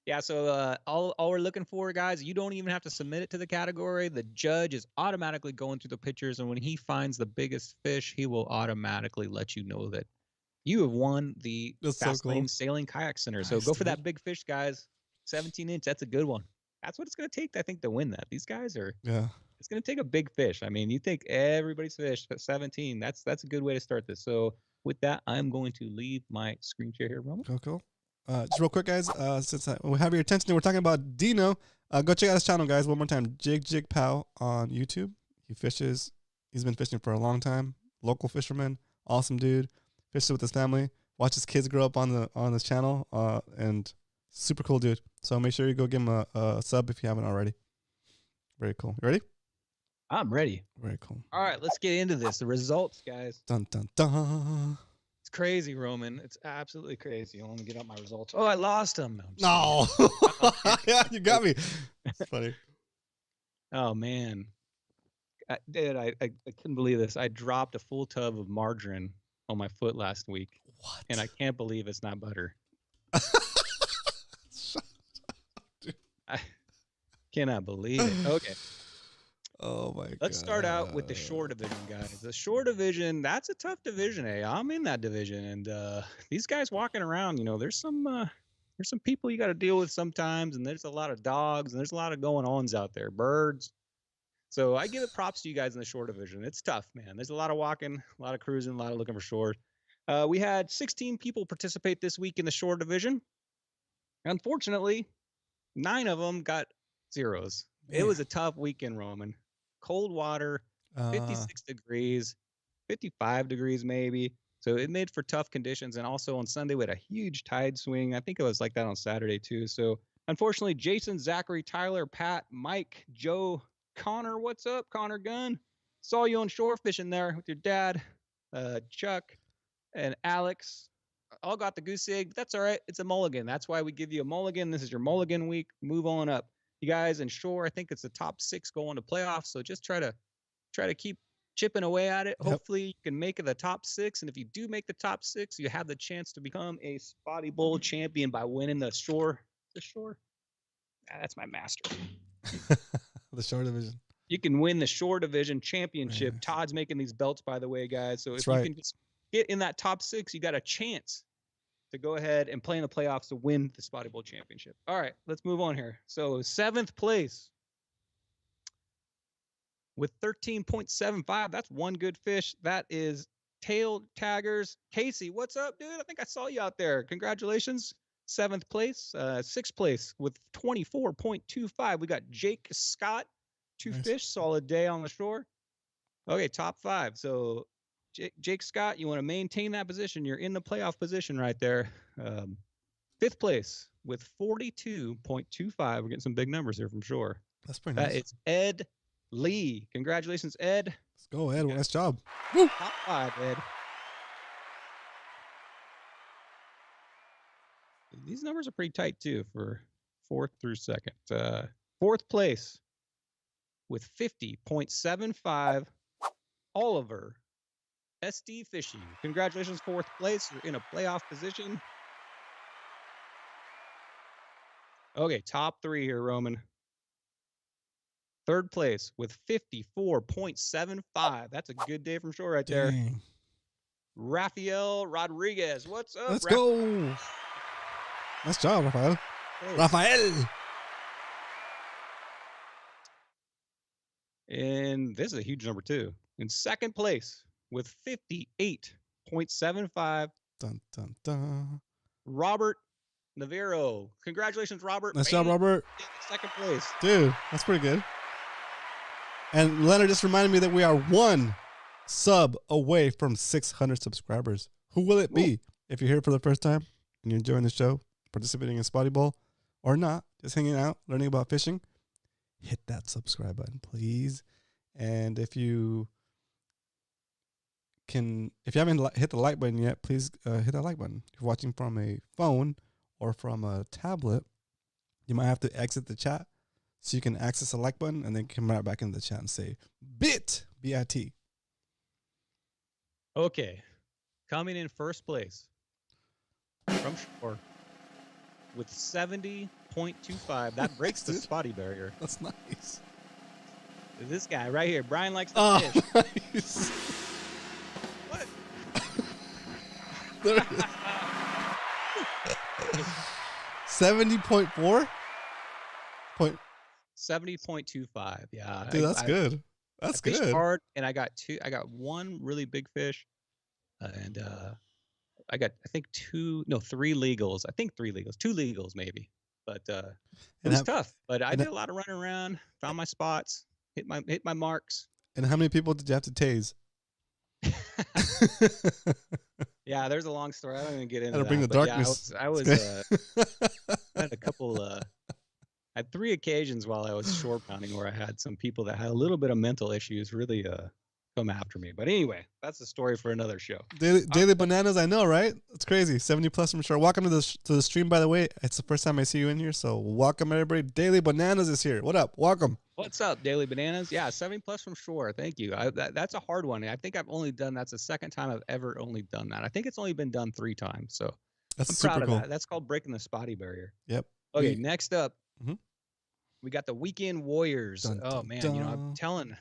Yeah, so all we're looking for, guys, you don't even have to submit it to the category. The judge is automatically going through the pictures, and when he finds the biggest fish, he will automatically let you know that you have won the Fastlane Sailing Kayak Center. So go for that big fish, guys. 17-inch, that's a good one. That's what it's going to take, I think, to win that. These guys are, it's going to take a big fish. I mean, you think everybody's fish, but 17, that's a good way to start this. So with that, I'm going to leave my screen share here, Roman. Cool. Just real quick, guys, since we have your attention, we're talking about Dino. Go check out his channel, guys. One more time, Jig Pow on YouTube. He fishes, He's been fishing for a long time. Local fisherman, awesome dude. Fishes with his family. Watch his kids grow up on this channel. And super cool dude. So make sure you go give him a sub if you haven't already. Very cool. You ready? I'm ready. Very cool. All right, let's get into this. The results, guys. Dun dun dun. It's crazy, Roman. It's absolutely crazy. Let me get out my results. Oh, I lost them. No. Yeah, you got me. It's funny. Oh man, I couldn't believe this. I dropped a full tub of margarine on my foot last week. What? And I can't believe it's not butter. I cannot believe it. Okay. Oh my god. Let's start out with the shore division, guys. The shore division, that's a tough division, eh? I'm in that division, and these guys walking around, there's some people you got to deal with sometimes, and there's a lot of dogs, and there's a lot of going ons out there, birds. So I give it props to you guys in the shore division. It's tough, man. There's a lot of walking, a lot of cruising, a lot of looking for shores. We had 16 people participate this week in the shore division. Unfortunately, 9 of them got zeros. Man. It was a tough weekend, Roman. Cold water, 56 degrees, 55 degrees maybe. So it made for tough conditions. And also on Sunday, we had a huge tide swing. I think it was like that on Saturday too. So unfortunately, Jason, Zachary, Tyler, Pat, Mike, Joe, Connor, what's up, Connor Gunn? Saw you on shore fishing there with your dad, Chuck, and Alex. All got the goose egg. But that's all right. It's a mulligan. That's why we give you a mulligan. This is your mulligan week. Move on up. You guys in shore, I think it's the top 6 going to playoffs. So just try to keep chipping away at it. Yep. Hopefully you can make it the top 6. And if you do make the top 6, you have the chance to become a Spotty Bowl champion by winning the shore. The shore? That's my master. The shore division. You can win the shore division championship. Man. Todd's making these belts, by the way, guys. So That's if you can just get in that top 6, you got a chance to go ahead and play in the playoffs to win the Spotty Bowl championship. All right, let's move on here. So 7th place with 13.75. That's one good fish. That is Tail Taggers. Casey, what's up, dude? I think I saw you out there. Congratulations. 7th place. 6th place with 24.25. We got Jake Scott. 2 Nice. fish. Solid day on the shore. Okay, top 5. So Jake Scott, you want to maintain that position. You're in the playoff position right there. 5th place with 42.25. We're getting some big numbers here from shore. That's pretty nice. It's Ed Lee. Congratulations, Ed. Let's go, Ed. Nice job. Top 5, Ed. These numbers are pretty tight, too, for 4th through 2nd. 4th place with 50.75, Oliver SD Fishy. Congratulations, 4th place. You're in a playoff position. Okay, top 3 here, Roman. 3rd place with 54.75. That's a good day from shore right there. Dang. Rafael Rodriguez. What's up, Let's go. Nice job, Rafael. Hey. Rafael. And this is a huge number, too. In 2nd place with 58.75. Dun, dun, dun. Robert Navarro. Congratulations, Robert. Nice job, Robert. 2nd place. Dude, that's pretty good. And Leonard just reminded me that we are 1 sub away from 600 subscribers. Who will it be? If you're here for the first time and you're enjoying the show, participating in Spotty Bowl, or not, just hanging out, learning about fishing, hit that subscribe button, please. And if you haven't hit the like button yet, please hit that like button. If you're watching from a phone or from a tablet, you might have to exit the chat so you can access the like button and then come right back into the chat and say B-I-T. Okay. Coming in 1st place from shore with 70.25. That breaks the Spotty barrier. That's nice. This guy right here. Brian likes to fish. Nice. What? There it is. 70.4? 70.25. Yeah. Dude, that's good. That's I fished good. hard, and I got 1 really big fish, and I got, I think 3 legals. I think 3 legals, 2 legals maybe. But it was tough. But I did a lot of running around, found my spots, hit my marks. And how many people did you have to tase? Yeah, there's a long story. I don't even get into Had to that. bring the but darkness. Yeah, I was I had a couple. I had 3 occasions while I was shore pounding where I had some people that had a little bit of mental issues really come after me. But anyway, that's a story for another show. Daily Bananas, I know, right? It's crazy. 70 plus from sure. Welcome to the stream, by the way. It's the first time I see you in here, so welcome everybody. Daily Bananas is here. What up? Welcome. What's up, Daily Bananas? Yeah, 70 plus from shore. Thank you. That's a hard one. I think I've only done that's the second time I've ever only done that. I think it's only been done 3 times. So That's I'm super proud of cool. that. That's called breaking the Spotty barrier. Yep. Okay, next up, Mhm. we got the Weekend Warriors. Dun, Oh dun, man, dun.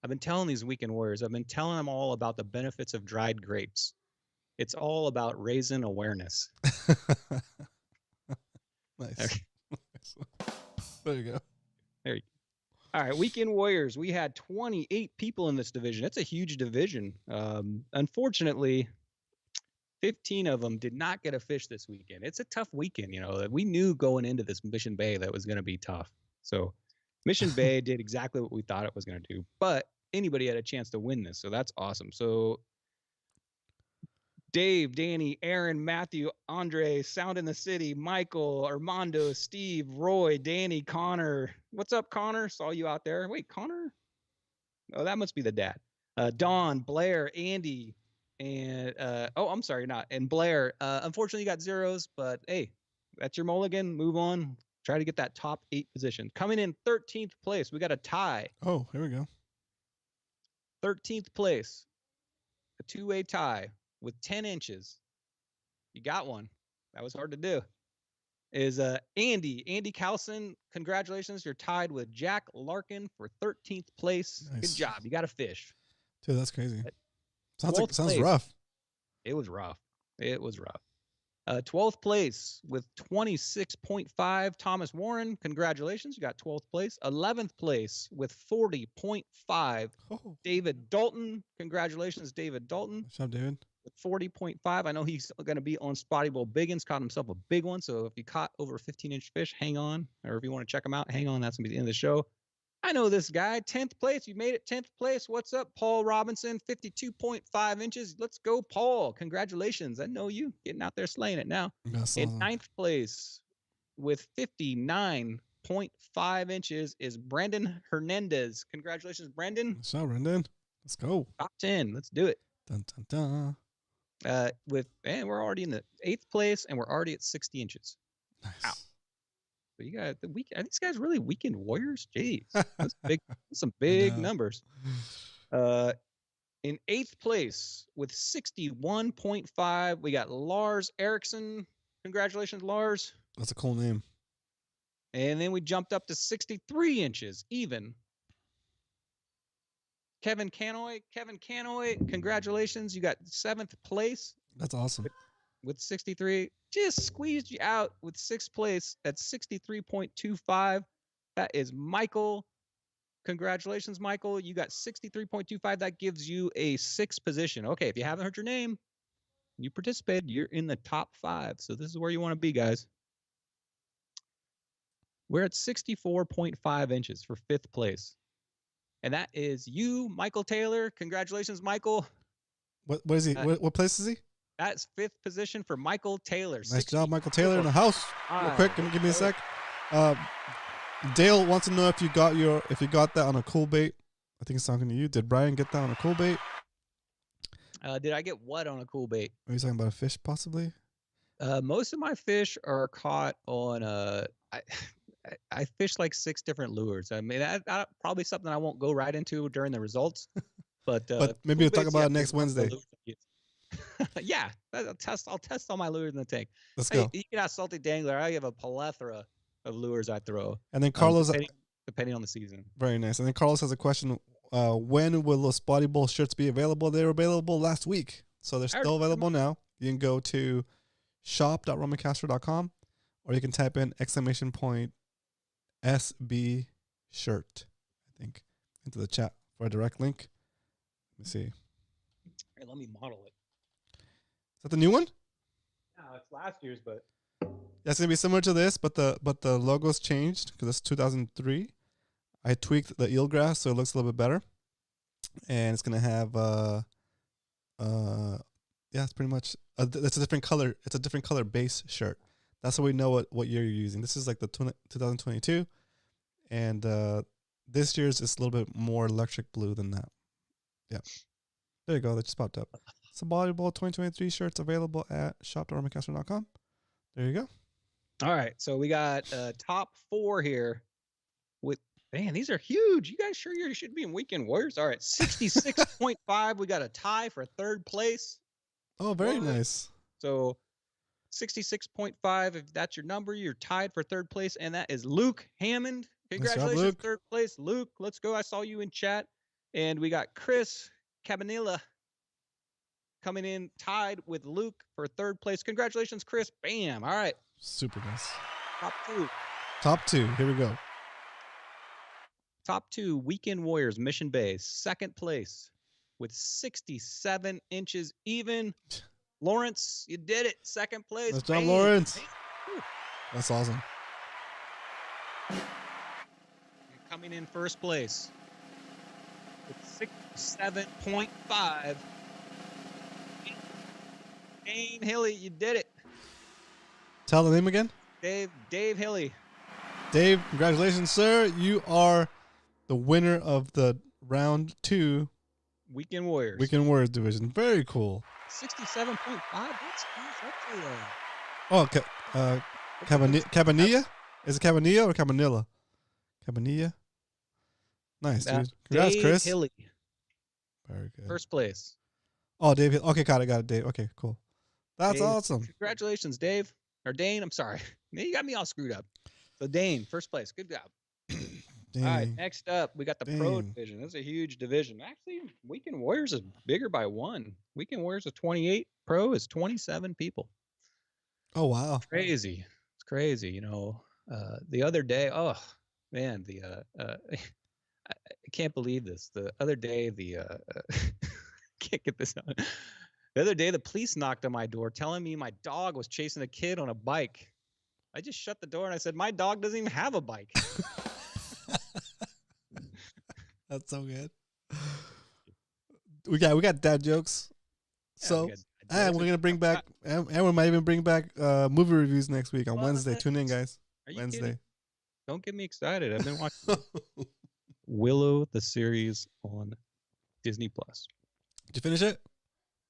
I've been telling these Weekend Warriors. I've been telling them all about the benefits of dried grapes. It's all about raising awareness. Nice. There you go. There you go. All right, Weekend Warriors. We had 28 people in this division. It's a huge division. Unfortunately, 15 of them did not get a fish this weekend. It's a tough weekend. We knew going into this Mission Bay that was going to be tough. So Mission Bay did exactly what we thought it was going to do, but anybody had a chance to win this. So that's awesome. So Dave, Danny, Aaron, Matthew, Andre, Sound in the City, Michael, Armando, Steve, Roy, Danny, Connor. What's up, Connor? Saw you out there. Wait, Connor? Oh, that must be the dad. Don, Blair, Andy, and I'm sorry, not. And Blair. Unfortunately, you got zeros, but hey, that's your mulligan. Move on. Try to get that top 8 position. Coming in 13th place, we got a tie. Oh, here we go. 13th place, a 2-way tie with 10 inches. You got one. That was hard to do. Is Andy Carlson. Congratulations. You're tied with Jack Larkin for 13th place. Nice. Good job. You got a fish. Dude, that's crazy. Sounds 12th rough. It was rough. 12th place with 26.5, Thomas Warren. Congratulations. You got 12th place. 11th place with 40.5, Oh. David Dalton. Congratulations, David Dalton. What's up, David? With 40.5. I know he's going to be on Spotty Bowl Biggins. Caught himself a big one. So if you caught over a 15-inch fish, hang on. Or if you want to check him out, hang on. That's going to be the end of the show. I know this guy. 10th place. You made it 10th place. What's up, Paul Robinson? 52.5 inches. Let's go, Paul. Congratulations. I know you. Getting out there slaying it now. That's In awesome. 9th place with 59.5 inches is Brandon Hernandez. Congratulations, Brandon. What's up, Brendan? Let's go. Top 10. Let's do it. Dun, dun, dun. We're already in the 8th place and we're already at 60 inches. Nice. Ow. So you got are these guys really weekend warriors? Jeez, that's big. That's some big numbers. In 8th place with 61.5, we got Lars Erickson. Congratulations, Lars. That's a cool name. And then we jumped up to 63 inches, even. Kevin Canoy, congratulations. You got 7th place That's awesome. with 63. Just squeezed you out with 6th place at 63.25. That is Michael. Congratulations, Michael. You got 63.25. That gives you a 6th position. Okay, if you haven't heard your name, you participated, you're in the top 5. So this is where you want to be, guys. We're at 64.5 inches for 5th place. And that is you, Michael Taylor. Congratulations, Michael. What is he? What place is he? That's 5th position for Michael Taylor. Nice job, Michael Taylor in the house. Real quick, give me a sec. Dale wants to know if you got that on a cool bait. I think it's talking to you. Did Brian get that on a cool bait? Did I get what on a cool bait? Are you talking about a fish, possibly? Most of my fish are caught on I fish like 6 different lures. I mean, that probably something I won't go right into during the results. But maybe we'll talk about it next Wednesday. Yeah, I'll test all my lures in the tank. Let's go. You can ask Salty Dangler. I have a plethora of lures I throw. And then Carlos, depending on the season. Very nice. And then Carlos has a question. When will those Spotty Bowl shirts be available? They were available last week, so they're still available now. You can go to shop.romancastro.com, or you can type in !SB shirt, I think, into the chat for a direct link. Let me see. Hey, let me model it. Is that the new one? No, it's last year's, but Yeah, it's gonna be similar to this, but the logo's changed because it's 2003. I tweaked the eelgrass so it looks a little bit better. and it's gonna have yeah, it's pretty much it's a different color. It's a different color base shirt. That's how we know what year you're using. This is like the 2022, and this year's is a little bit more electric blue than that. Yeah, there you go. That just popped up. Spotty Bowl 2023 shirts available at shop.romancastro.com. There you go. All right, so we got top 4 here. With man, these are huge. You guys sure you should be in Weekend Warriors? All right, 66.5. We got a tie for 3rd place. Oh, very nice. So 66.5. If that's your number, you're tied for 3rd place, and that is Luke Hammond. Congratulations, Luke. 3rd place, Luke. Let's go. I saw you in chat, and we got Chris Cabanilla coming in tied with Luke for 3rd place. Congratulations, Chris. Bam. All right. Super nice. Top 2. Top 2. Here we go. Top 2, Weekend Warriors, Mission Bay, 2nd place with 67 inches even. Lawrence, you did it. 2nd place. Nice job, Lawrence. Whew. That's awesome. You're coming in 1st place with 67.5. Dane Hilly, you did it. Tell the name again. Dave Hilly. Dave, congratulations, sir. You are the winner of the round 2 Weekend Warriors. Weekend Warriors division. Very cool. 67.5. That's Cabanilla? Is it Cabanilla or Cabanilla? Cabanilla. Nice, dude. Congrats, Dave Chris. Hilly. Very good. 1st place. Oh, Dave. Okay, got it, Dave. Okay, cool. That's Dave, awesome. Congratulations, Dave. Or Dane, I'm sorry. You got me all screwed up. So Dane, 1st place. Good job. Dang. All right, next up, we got the Pro division. This is a huge division. Actually, Weekend Warriors is bigger by 1. Weekend Warriors is 28. Pro is 27 people. Oh, wow. Crazy. It's crazy. You know, the other day, oh, man, I can't believe this. The other day, can't get this out. The other day, the police knocked on my door telling me my dog was chasing a kid on a bike. I just shut the door and I said, my dog doesn't even have a bike. That's so good. We got dad jokes. So, and we're gonna bring back, and we might even bring back movie reviews next week on Wednesday. Tune in, guys. Wednesday. Kidding? Don't get me excited. I've been watching Willow the series on Disney Plus. Did you finish it?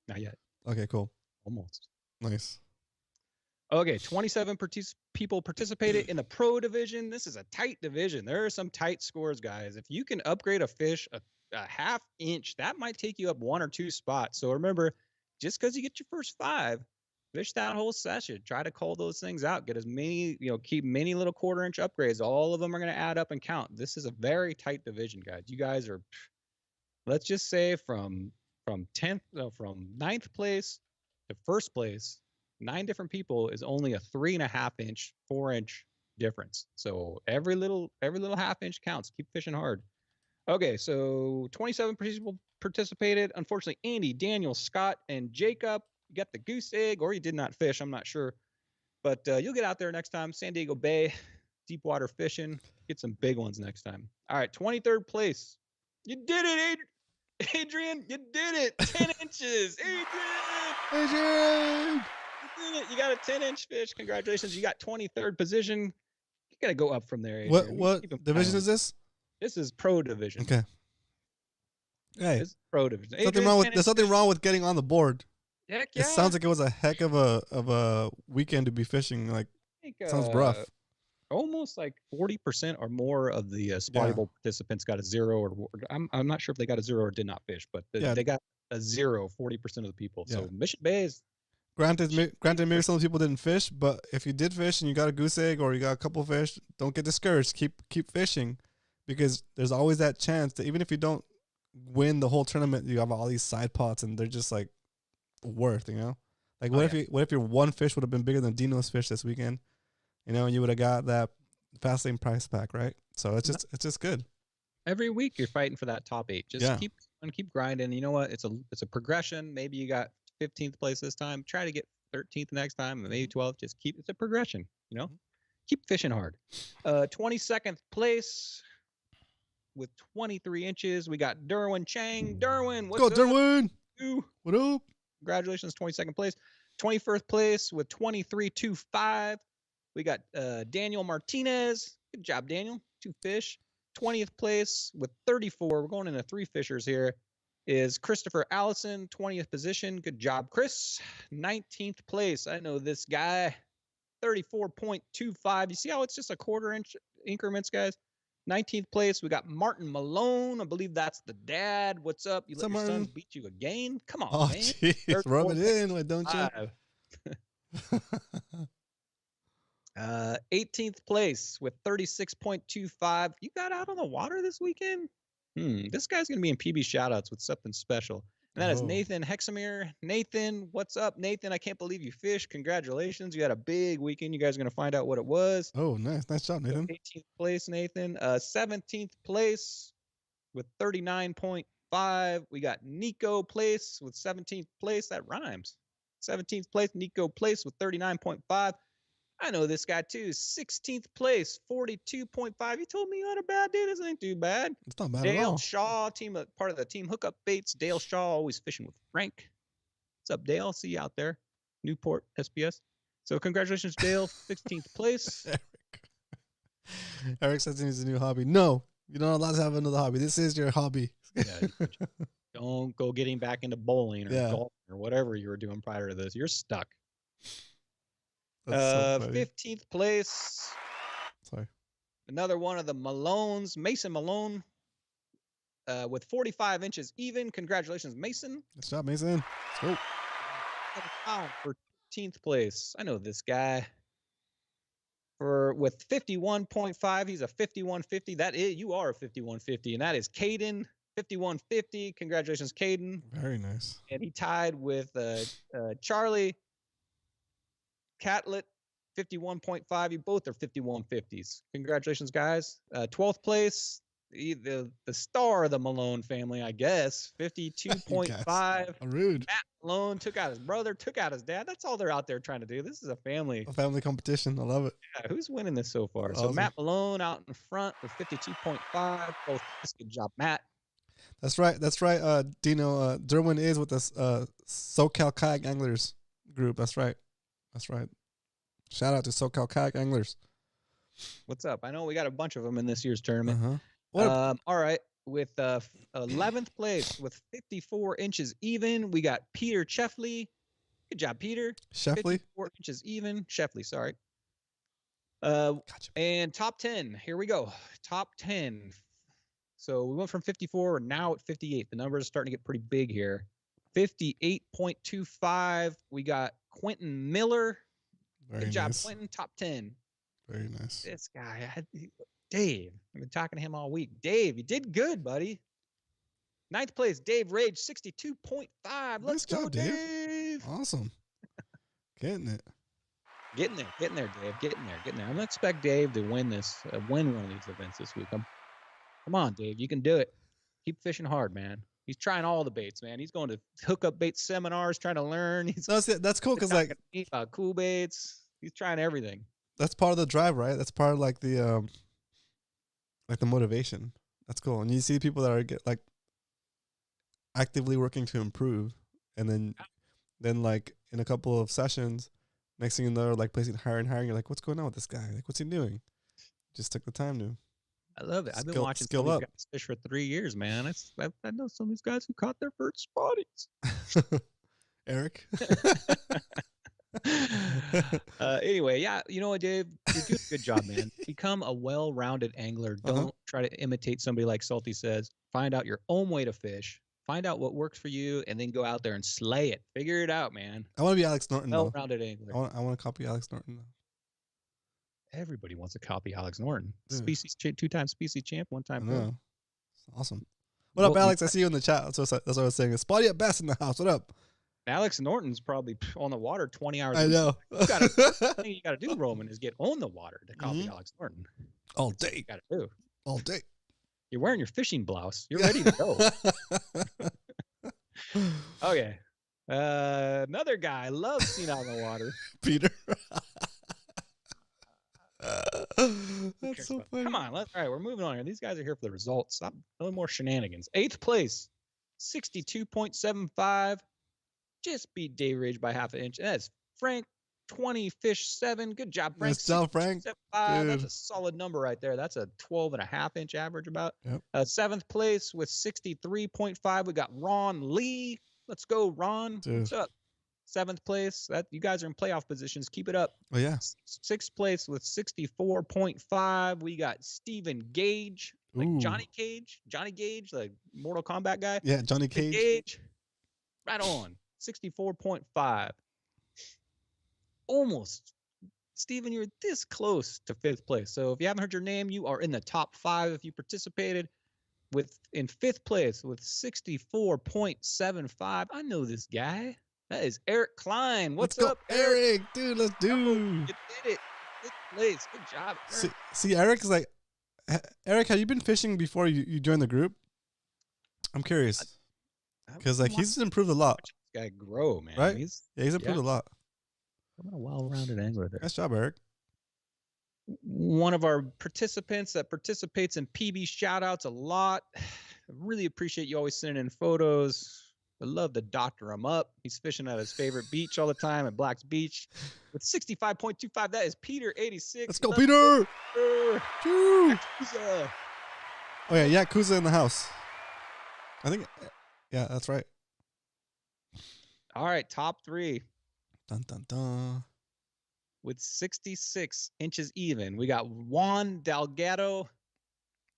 Not yet. Okay, cool. Almost. Nice. Okay, 27 people participated in the Pro division. This is a tight division. There are some tight scores, guys. If you can upgrade a fish a half inch, that might take you up 1 or 2 spots. So remember, just because you get your first 5, fish that whole session. Try to call those things out. Get as many, keep many little 1/4 inch upgrades. All of them are going to add up and count. This is a very tight division, guys. You guys are, let's just say from 9th place to 1st place, 9 different people is only a 3.5 inch, 4 inch difference. So every little half inch counts. Keep fishing hard. Okay, so 27 people participated. Unfortunately, Andy, Daniel, Scott, and Jacob, you got the goose egg, or you did not fish. I'm not sure, but you'll get out there next time. San Diego Bay, deep water fishing. Get some big ones next time. All right, 23rd place. You did it, Adrian. You did it. 10 inches, Adrian. You got a 10-inch fish. Congratulations. You got 23rd position. You got to go up from there. Adrian. What division is this? This is Pro division. Okay. Hey, this is Pro division. There's something wrong with getting on the board. Heck yeah. It sounds like it was a heck of a weekend to be fishing. Like, sounds rough. Almost like 40% or more of the Spotty Bowl participants got a 0, or I'm not sure if they got a 0 or did not fish, but they got a 0, 40% of the people. So Mission Bay is. Granted, maybe some people didn't fish, but if you did fish and you got a goose egg or you got a couple fish, don't get discouraged. Keep fishing, because there's always that chance that even if you don't win the whole tournament, you have all these side pots and they're just like worth, Like what if your one fish would have been bigger than Dino's fish this weekend, and you would have got that fast lane price pack, right? So it's just good. Every week you're fighting for that top 8. Just keep grinding. You know what? It's a progression. Maybe you got 15th place this time. Try to get 13th next time, and maybe 12th. Just it's a progression. Keep fishing hard. 22nd place with 23 inches. We got Derwin Chang. Derwin, Let's what's go, up? Derwin. You? What up? Congratulations, 22nd place. 21st place with 23.25. We got Daniel Martinez. Good job, Daniel. 2 fish. 20th place with 34. We're going into 3 fishers here. Is Christopher Allison, 20th position. Good job, Chris. 19th place. I know this guy. 34.25. You see how it's just a quarter-inch increments, guys? 19th place. We got Martin Malone. I believe that's the dad. What's up? You let your sons beat you again? Come on, Oh, man. jeez. Rub it in, why don't you? 18th place with 36.25. You got out on the water this weekend? This guy's going to be in PB shoutouts with something special. And that is Nathan Hexamere. Nathan, what's up, Nathan? I can't believe you fished. Congratulations. You had a big weekend. You guys are going to find out what it was. Oh, nice. Nice job, Nathan. 18th place, Nathan. 17th place with 39.5. We got Nico Place with 17th place. That rhymes. 17th place, Nico Place with 39.5. I know this guy too. 16th place, 42.5. You told me you had a bad day. This ain't too bad. It's not bad at Dale all. Shaw, part of the team Hookup Baits. Dale Shaw, always fishing with Frank. What's up, Dale? See you out there. Newport, SPS. So congratulations, Dale. 16th place. Eric says he needs a new hobby. No, you're not allowed to have another hobby. This is your hobby. Yeah, don't go getting back into bowling or golf or whatever you were doing prior to this. You're stuck. That's so funny. 15th place. Sorry. Another one of the Malones, Mason Malone, with 45 inches even. Congratulations, Mason. Good job, Mason. Let's go. For 15th place. I know this guy. With 51.5, he's a 5150. That is, you are a 5150, and that is Caden, 5150. Congratulations, Caden. Very nice. And he tied with Charlie Catlett, 51.5. You both are 5150s. Congratulations, guys. 12th place, the star of the Malone family, I guess, 52.5. Rude. Matt Malone took out his brother, took out his dad. That's all they're out there trying to do. This is a family Competition. I love it. Yeah, who's winning this so far? Awesome. So Matt Malone out in front with 52.5. Both, good job, Matt. That's right. That's right. Dino, Derwin is with this SoCal Kayak Anglers group. That's right. That's right. Shout out to SoCal Kayak Anglers. What's up? I know we got a bunch of them in this year's tournament. Uh-huh. All right. With 11th place with 54 inches even, we got Peter Sheffley. Good job, Peter. Sheffley? 54 inches even. Sheffley, sorry. Gotcha. And top 10. Here we go. Top 10. So we went from 54, and now at 58. The numbers are starting to get pretty big here. 58.25. We got Quentin Miller. Very Good job, nice. Quentin. Top 10. Very nice. This guy, Dave. I've been talking to him all week. Dave, you did good, buddy. 9th place, Dave Rage, 62.5. Let's go, Dave. Awesome. Getting it. Getting there, Dave. Getting there. I'm gonna expect Dave to win one of these events this week. Come on, Dave. You can do it. Keep fishing hard, man. He's trying all the baits, man. He's going to hookup bait seminars, trying to learn. That's cool because like cool baits. He's trying everything. That's part of the drive, right? That's part of like the motivation. That's cool. And you see people that are actively working to improve, and then like in a couple of sessions, next thing you know, like placing higher and higher. You're like, what's going on with this guy? Like, what's he doing? Just took the time to. I love it. I've been watching some of these guys fish for 3 years, man. I know some of these guys who caught their first spotties. Eric. Anyway, yeah, you know what, Dave? You're doing a good job, man. Become a well-rounded angler. Don't try to imitate somebody like Salty says. Find out your own way to fish. Find out what works for you, and then go out there and slay it. Figure it out, man. I want to be Alex Norton. Well-rounded angler. I want to copy Alex Norton. Though. Everybody wants to copy Alex Norton. Species 2-time species champ, 1-time. No, awesome. What up, Alex? I see you in the chat. That's what I was saying. Spotty at best in the house. What up? Alex Norton's probably on the water 20 hours. I know. The thing you got to do, Roman, is get on the water to copy Alex Norton. All day. You got to do. All day. You're wearing your fishing blouse. You're ready to go. Okay. Another guy loves seeing out in the water. Peter. Trying Patrick. so funny. Come on, all right, we're moving on here. These guys are here for the results. Stop, no more shenanigans. 8th place, 62.75. Just beat Dave Rage by half an inch. That's Frank 20 Fish 7. Good job, Frank. Nice job, Frank. 62.75. That's Dude. a solid number right there. That's a 12.5-inch average about. Yep. 7th place with 63.5. We got Ron Lee. Let's go, Ron. Dude. What's up? 7th place. That you guys are in playoff positions. Keep it up. Oh yeah. 6th place with 64.5. We got Stephen Gage, like Ooh. Johnny Gage, the Mortal Kombat guy. Yeah, Johnny Cage. Gage. Right on. 64.5. Almost. Steven, you're this close to 5th place. So if you haven't heard your name, you are in the top 5 if you participated. In 5th place with 64.75. I know this guy. That is Eric Klein. What's Let's go, up, Eric? Eric? Dude, let's do. You did it. 5th place. Good job, Eric. See, Eric is like, Eric, have you been fishing before you joined the group? I'm curious. Because like he's improved a lot. Watch this guy grow, man. Right? He's He's improved a lot. a well-rounded angler there. Nice job, Eric. One of our participants that participates in PB shoutouts a lot. I really appreciate you always sending in photos. I love to doctor him up. He's fishing at his favorite beach all the time at Black's Beach with 65.25. That is Peter 86. Let's go, Peter. Choo. Yakuza. Oh yeah, Yakuza in the house. I think, yeah, that's right. All right, top 3 Dun dun dun. with 66 inches even. We got Juan Delgado.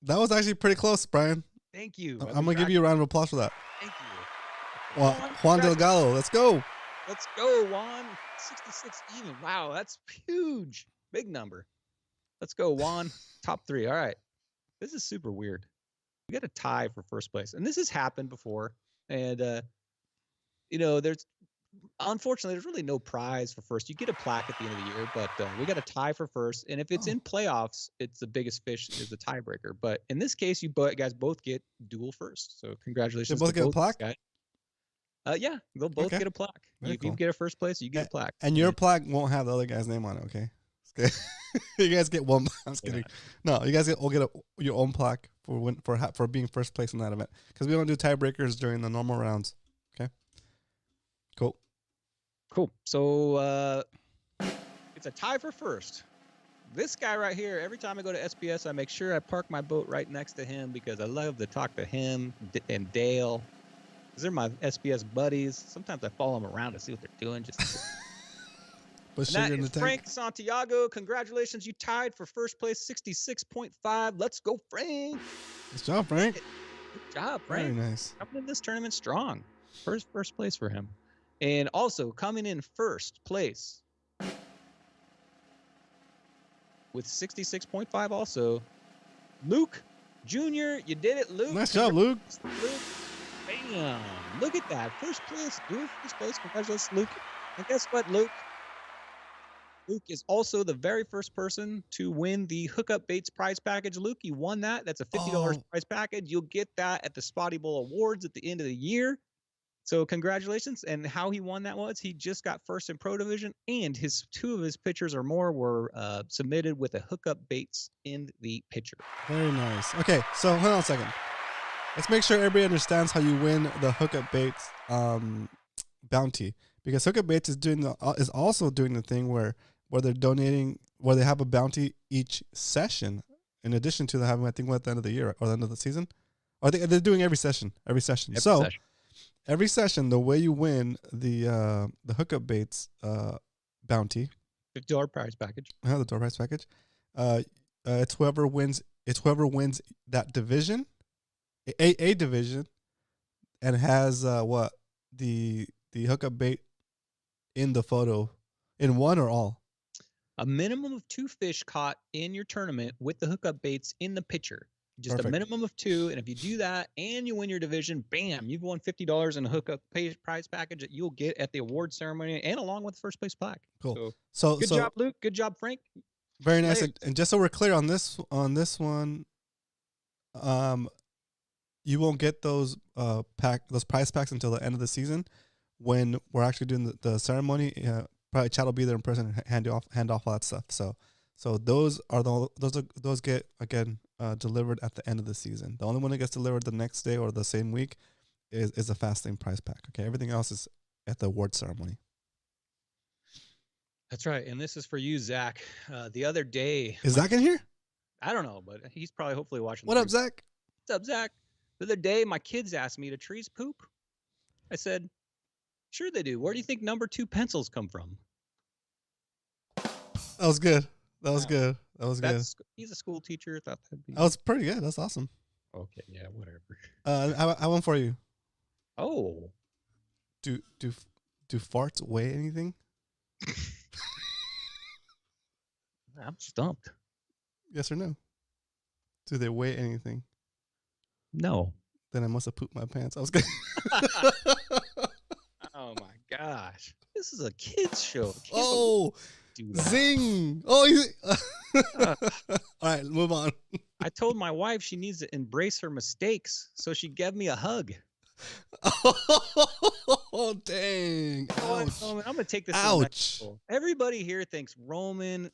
That was actually pretty close, Brian. Thank you. I'm gonna give you a round of applause for that. Thank you. Juan Delgado, let's go. Let's go, Juan. 66 even. Wow, that's huge. Big number. Let's go, Juan. Top 3. All right. This is super weird. We got a tie for first place. And this has happened before. And, unfortunately, there's really no prize for first. You get a plaque at the end of the year, but we got a tie for first. And if it's in playoffs, it's the biggest fish is the tiebreaker. But in this case, you guys both get dual first. So congratulations. They both get a plaque? Guys. Yeah, they'll both get a plaque. Very If you cool. get a first place, you get a plaque. And your plaque won't have the other guy's name on it, okay? You guys get one. I'm just kidding. No, you guys all get your own plaque for being first place in that event because we don't do tiebreakers during the normal rounds. Okay. Cool. So it's a tie for first. This guy right here, every time I go to SBS, I make sure I park my boat right next to him because I love to talk to him and Dale. Because they're my SBS buddies. Sometimes I follow them around to see what they're doing. Put And that sugar in the is tank. Frank Santiago. Congratulations. You tied for first place, 66.5. Let's go, Frank. Nice job, Frank. Good job, Frank. Very nice. Coming in this tournament strong. First place for him. And also coming in first place with 66.5 also, Luke Jr. You did it, Luke. Nice job, Luke. Luke. Bam. Look at that. First place, dude. First place. Congratulations, Luke. And guess what, Luke? Luke is also the very first person to win the Hookup Baits prize package. Luke, you won that. That's a $50 prize package. You'll get that at the Spotty Bowl Awards at the end of the year. So congratulations. And how he won that was he just got first in Pro Division, and two of his pictures or more were submitted with a Hookup Baits in the picture. Very nice. Okay, so hold on a second. Let's make sure everybody understands how you win the Hookup Baits bounty, because Hookup Baits is also doing the thing where they're donating, where they have a bounty each session, in addition to having, I think, at the end of the year or the end of the season, or they're doing every session. Every session, the way you win the Hookup Baits bounty, $50 prize package. the door prize package. It's whoever wins. It's whoever wins that division, a division, and has the hookup bait in the photo, in one or all. A minimum of 2 fish caught in your tournament with the hookup baits in the picture. Just Perfect. a minimum of 2. And if you do that and you win your division, bam, you've won $50 in a hookup prize package that you'll get at the award ceremony and along with the first place plaque. Cool. So good job, Luke. Good job, Frank. Very nice. And just so we're clear on this one, you won't get those prize packs until the end of the season when we're actually doing the ceremony. Probably Chad will be there in person and hand off all that stuff. So So those get again delivered at the end of the season. The only one that gets delivered the next day or the same week is a Fastlane prize pack. Okay, everything else is at the award ceremony. That's right, and this is for you, Zach. The other day, Is Zach in here? I don't know, but he's probably hopefully watching. What up, Zach? What's up, Zach? The other day, my kids asked me, "Do trees poop?" I said, "Sure they do. Where do you think number 2 pencils come from?" That was good. That was good. That was good. He's a school teacher. Thought that'd be. That was pretty good. That's awesome. Okay, yeah, whatever. I one for you. Oh, Do farts weigh anything? I'm stumped. Yes or no? Do they weigh anything? No. Then I must have pooped my pants. I was good. Oh my gosh, this is a kids show. Oh, zing! Oh, all right, move on. I told my wife she needs to embrace her mistakes, so she gave me a hug. Oh, dang! Ouch. I'm gonna take this. Ouch! Everybody here thinks Roman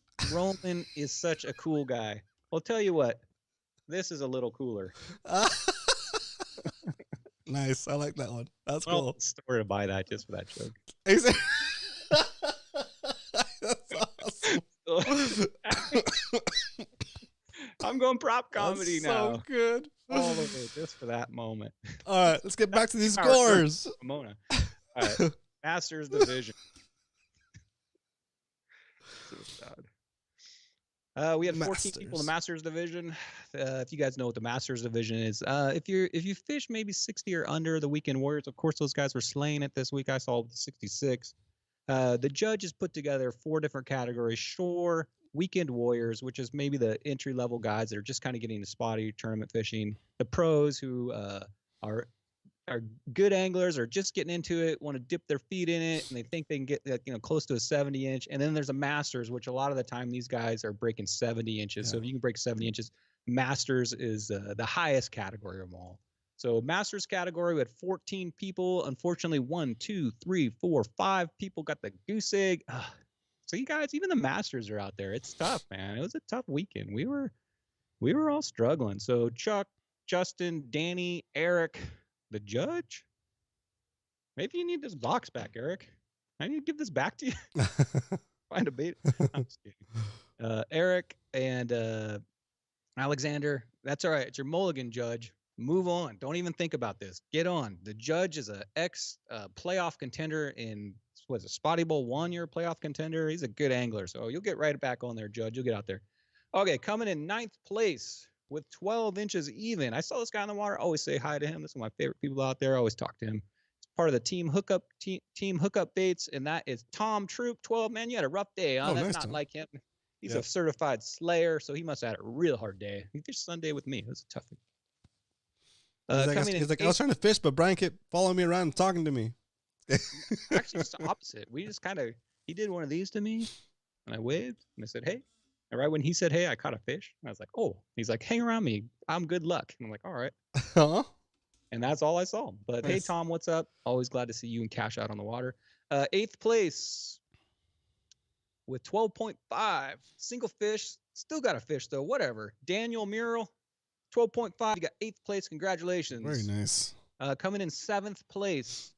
is such a cool guy. Well, tell you what, this is a little cooler. Nice. I like that one. That's Well, cool. Store to buy that just for that joke. That's awesome. I'm going prop comedy now. So good. All of it just for that moment. All right, let's get back to these scores. Mona. All right. Masters division. So sad. We had 14 people in the Masters division. If you guys know what the Masters division is, if you fish maybe 60 or under the Weekend Warriors, of course those guys were slaying it this week. I saw 66. The judges put together 4 different categories: shore, Weekend Warriors, which is maybe the entry level guys that are just kind of getting into spotty tournament fishing, the pros who are good anglers, or just getting into it, want to dip their feet in it, and they think they can get close to a 70-inch. And then there's a Masters, which a lot of the time these guys are breaking 70 inches. Yeah. So if you can break 70 inches, Masters is the highest category of them all. So Masters category, we had 14 people. Unfortunately, 1, 2, 3, 4, 5 people got the goose egg. So you guys, even the Masters are out there. It's tough, man. It was a tough weekend. We were all struggling. So Chuck, Justin, Danny, Eric, the judge. Maybe you need this box back, Eric. I need to give this back to you. Find a bait. I'm just kidding. Eric and Alexander. That's all right. It's your mulligan, judge. Move on. Don't even think about this. Get on. The judge is a ex playoff contender in Spotty Bowl 1 year playoff contender. He's a good angler, so you'll get right back on there, judge. You'll get out there. Okay, coming in 9th place with 12 inches even. I saw this guy in the water. Always say hi to him. This is one of my favorite people out there. I always talk to him. It's part of the team hookup baits, and that is Tom Troop 12. Man, you had a rough day. Huh? Oh, That's nice, not Tom. like him. He's Yep. a certified slayer, so he must have had a real hard day. He fished Sunday with me. It was a tough thing. He's like, I was trying to fish, but Brian kept following me around and talking to me. Actually, it's the opposite. We just he did one of these to me, and I waved, and I said, hey. And right when he said, hey, I caught a fish. And I was like, oh. He's like, hang around me. I'm good luck. And I'm like, all right. Huh? And that's all I saw. But hey, Nice. Tom, what's up? Always glad to see you and Cash out on the water. 8th place with 12.5. Single fish. Still got a fish, though. Whatever. Daniel Mural, 12.5. You got 8th place. Congratulations. Very nice. Coming in 7th place.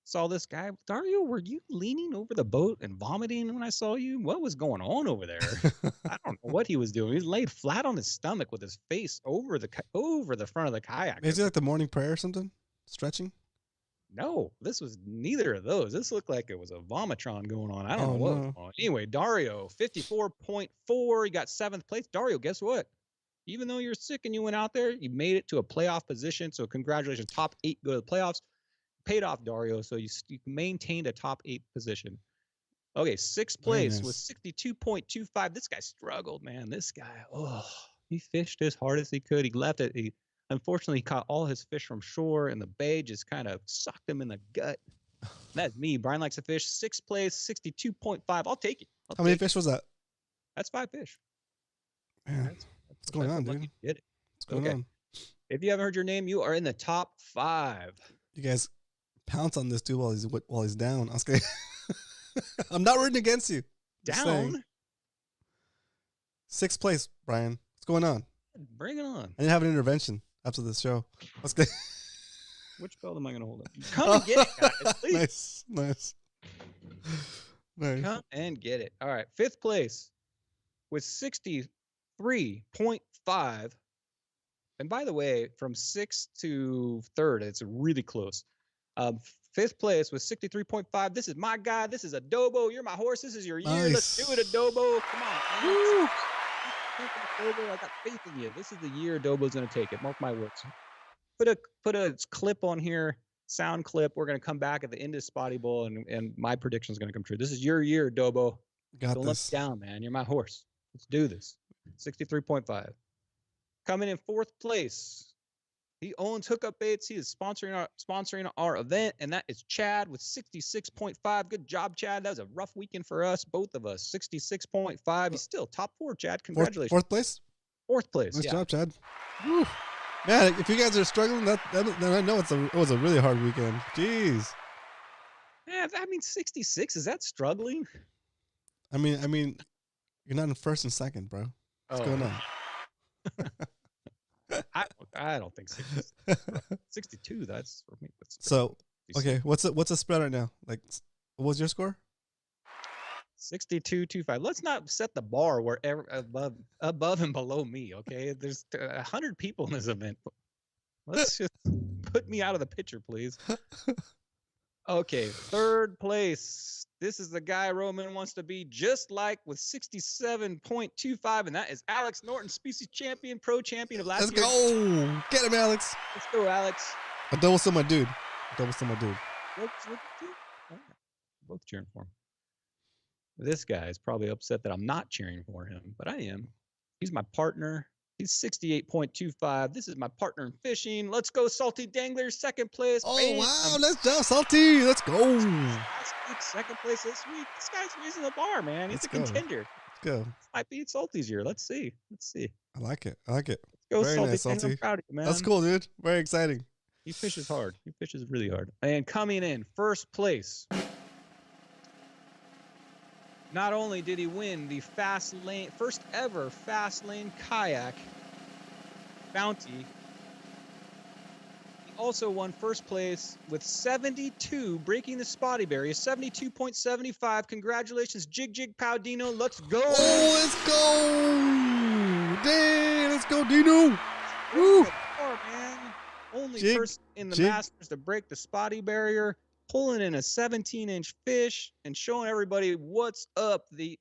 Saw this guy. Dario, were you leaning over the boat and vomiting when I saw you? What was going on over there? I don't know what he was doing. He laid flat on his stomach with his face over the front of the kayak. Is it like the morning prayer or something? Stretching? No, this was neither of those. This looked like it was a vomitron going on. I don't know what was going on. Anyway, Dario, 54.4. He got 7th place. Dario, guess what? Even though you're sick and you went out there, you made it to a playoff position. So congratulations. Top 8 go to the playoffs. Paid off, Dario. So you maintained a top 8 position. Okay, 6th place was 62.25. This guy struggled, man. This guy, he fished as hard as he could. He left it. He unfortunately caught all his fish from shore, and the bay just kind of sucked him in the gut. That's me. Brian likes to fish. 6th place, 62.5. I'll take it. How many fish was that? That's 5 fish. Man, what's going on, dude? Did it. What's going on? If you haven't heard your name, you are in the top 5. You guys pounce on this dude while he's down. I was kidding. I'm not rooting against you. Just saying. Down? 6th place, Brian. What's going on? Bring it on. I didn't have an intervention after this show. Let's get. Which belt am I gonna hold up? Come and get it, guys. Please. Nice. Come and get it. All right. 5th place with 63.5. And by the way, from 6th to 3rd, it's really close. 5th place with 63.5. This is my guy. This is Adobo. You're my horse. This is your year. Nice. Let's do it, Adobo. Come on. Man. Adobo, I got faith in you. This is the year Adobo's going to take it. Mark my words. Put a clip on here, sound clip. We're going to come back at the end of Spotty Bowl, and my prediction is going to come true. This is your year, Adobo. Got Don't this. let me down, man. You're my horse. Let's do this. 63.5. Coming in 4th place. He owns Hookup Baits. He is sponsoring our event, and that is Chad with 66.5. Good job, Chad. That was a rough weekend for us, both of us. 66.5. He's still top 4, Chad. Congratulations. 4th place? 4th place. Nice yeah. job, Chad. Woo. Man, if you guys are struggling, then I know it was a really hard weekend. Jeez. Yeah, I mean, 66. Is that struggling? I mean, you're not in 1st and 2nd, bro. What's going on? I don't think 60, 62. That's for me. So, okay, what's the spread right now? Like, what was your score? 62.25. Let's not set the bar wherever above and below me. Okay, there's 100 people in this event. Let's just put me out of the picture, please. Okay, 3rd place. This is the guy Roman wants to be just like with 67.25, and that is Alex Norton, species champion, pro champion of last year. Let's go. Get him, Alex. Let's go, Alex. Adobo's still my dude. Both cheering for him. This guy is probably upset that I'm not cheering for him, but I am. He's my partner. He's 68.25. This is my partner in fishing. Let's go, Salty Danglers, 2nd place. Oh, Bam. wow. Let's go, Salty. Let's go. Last week, 2nd place this week. This guy's raising the bar, man. He's Let's a go. contender. Let's go. This might be Salty's year. Let's see. I like it. Let's go, Very Salty. nice, Dangler. Salty. I'm proud of you, man. That's cool, dude. Very exciting. He fishes hard. He fishes really hard. And coming in 1st place. Not only did he win the first ever fast lane kayak bounty, he also won 1st place with 72, breaking the Spotty barrier, 72.75. Congratulations, Jig Pow Dino. Let's go. Oh, let's go. Dang, let's go, Dino. Woo. Man. Only Jig, person in the Jig. Masters to break the Spotty barrier, pulling in a 17-inch fish and showing everybody what's up. The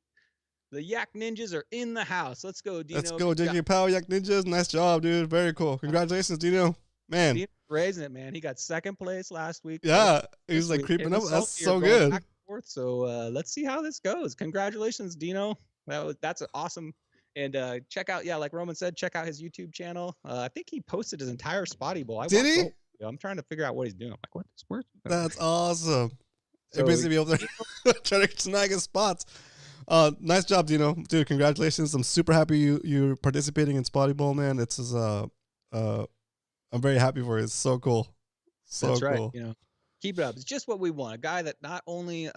Yak Ninjas are in the house. Let's go, Dino. Let's go, Jiggy Power Yak Ninjas. Nice job, dude. Very cool. Congratulations, Dino. Man. Dino's raising it, man. He got 2nd place last week. Yeah, he was This like week. creeping It up. was That's salty so going good. back and forth. So let's see how this goes. Congratulations, Dino. That's an awesome. And check out, like Roman said, check out his YouTube channel. I think he posted his entire Spotty Bowl. Did he? I'm trying to figure out what he's doing. I'm like, what? Where's That's awesome. So, Everybody's gonna be over there trying to snag his spots. Nice job, Dino. Dude, congratulations. I'm super happy you're participating in Spotty Bowl, man. It's I'm very happy for you. It's so cool. So That's right. cool. Keep it up. It's just what we want. A guy that not only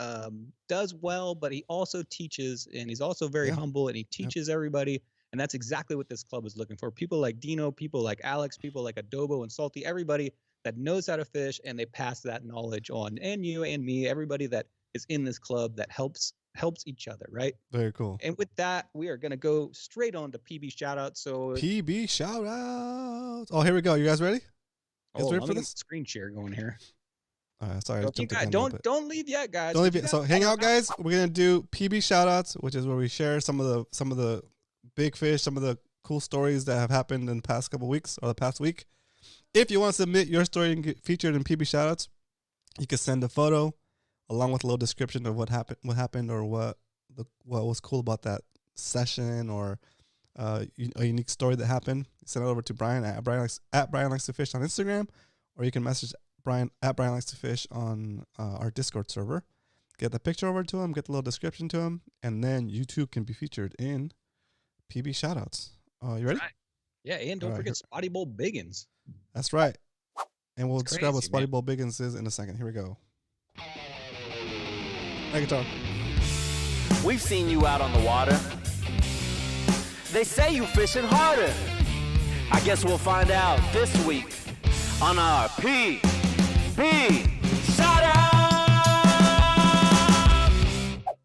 does well, but he also teaches, and he's also very humble, and he teaches everybody. And that's exactly what this club is looking for. People like Dino, people like Alex, people like Adobo and Salty, everybody that knows how to fish, and they pass that knowledge on. And you and me, everybody that is in this club that helps each other, right? Very cool. And with that, we are going to go straight on to PB shoutouts. So PB shout out. Oh, here we go. You guys ready? You guys ready for this? Screen share going here. Sorry. So don't leave yet, guys. Don't leave yet. So hang out, guys. We're gonna do PB shoutouts, which is where we share some of the big fish, some of the cool stories that have happened in the past couple weeks or the past week. If you want to submit your story and get featured in PB shoutouts, you can send a photo along with a little description of what happened, or what was cool about that session, or a unique story that happened. Send it over to Brian at Brian Likes to Fish on Instagram, or you can message Brian at Brian Likes to Fish on our Discord server. Get the picture over to him, get the little description to him, and then you too can be featured in PB shoutouts. You ready? Right. Yeah, and don't forget Spotty Bowl Biggins. That's right. And we'll It's describe what crazy, Spotty man. Bowl Biggins is in a second. Here we go. Hey, guitar. We've seen you out on the water. They say you fishing harder. I guess we'll find out this week on our PB Shout Out.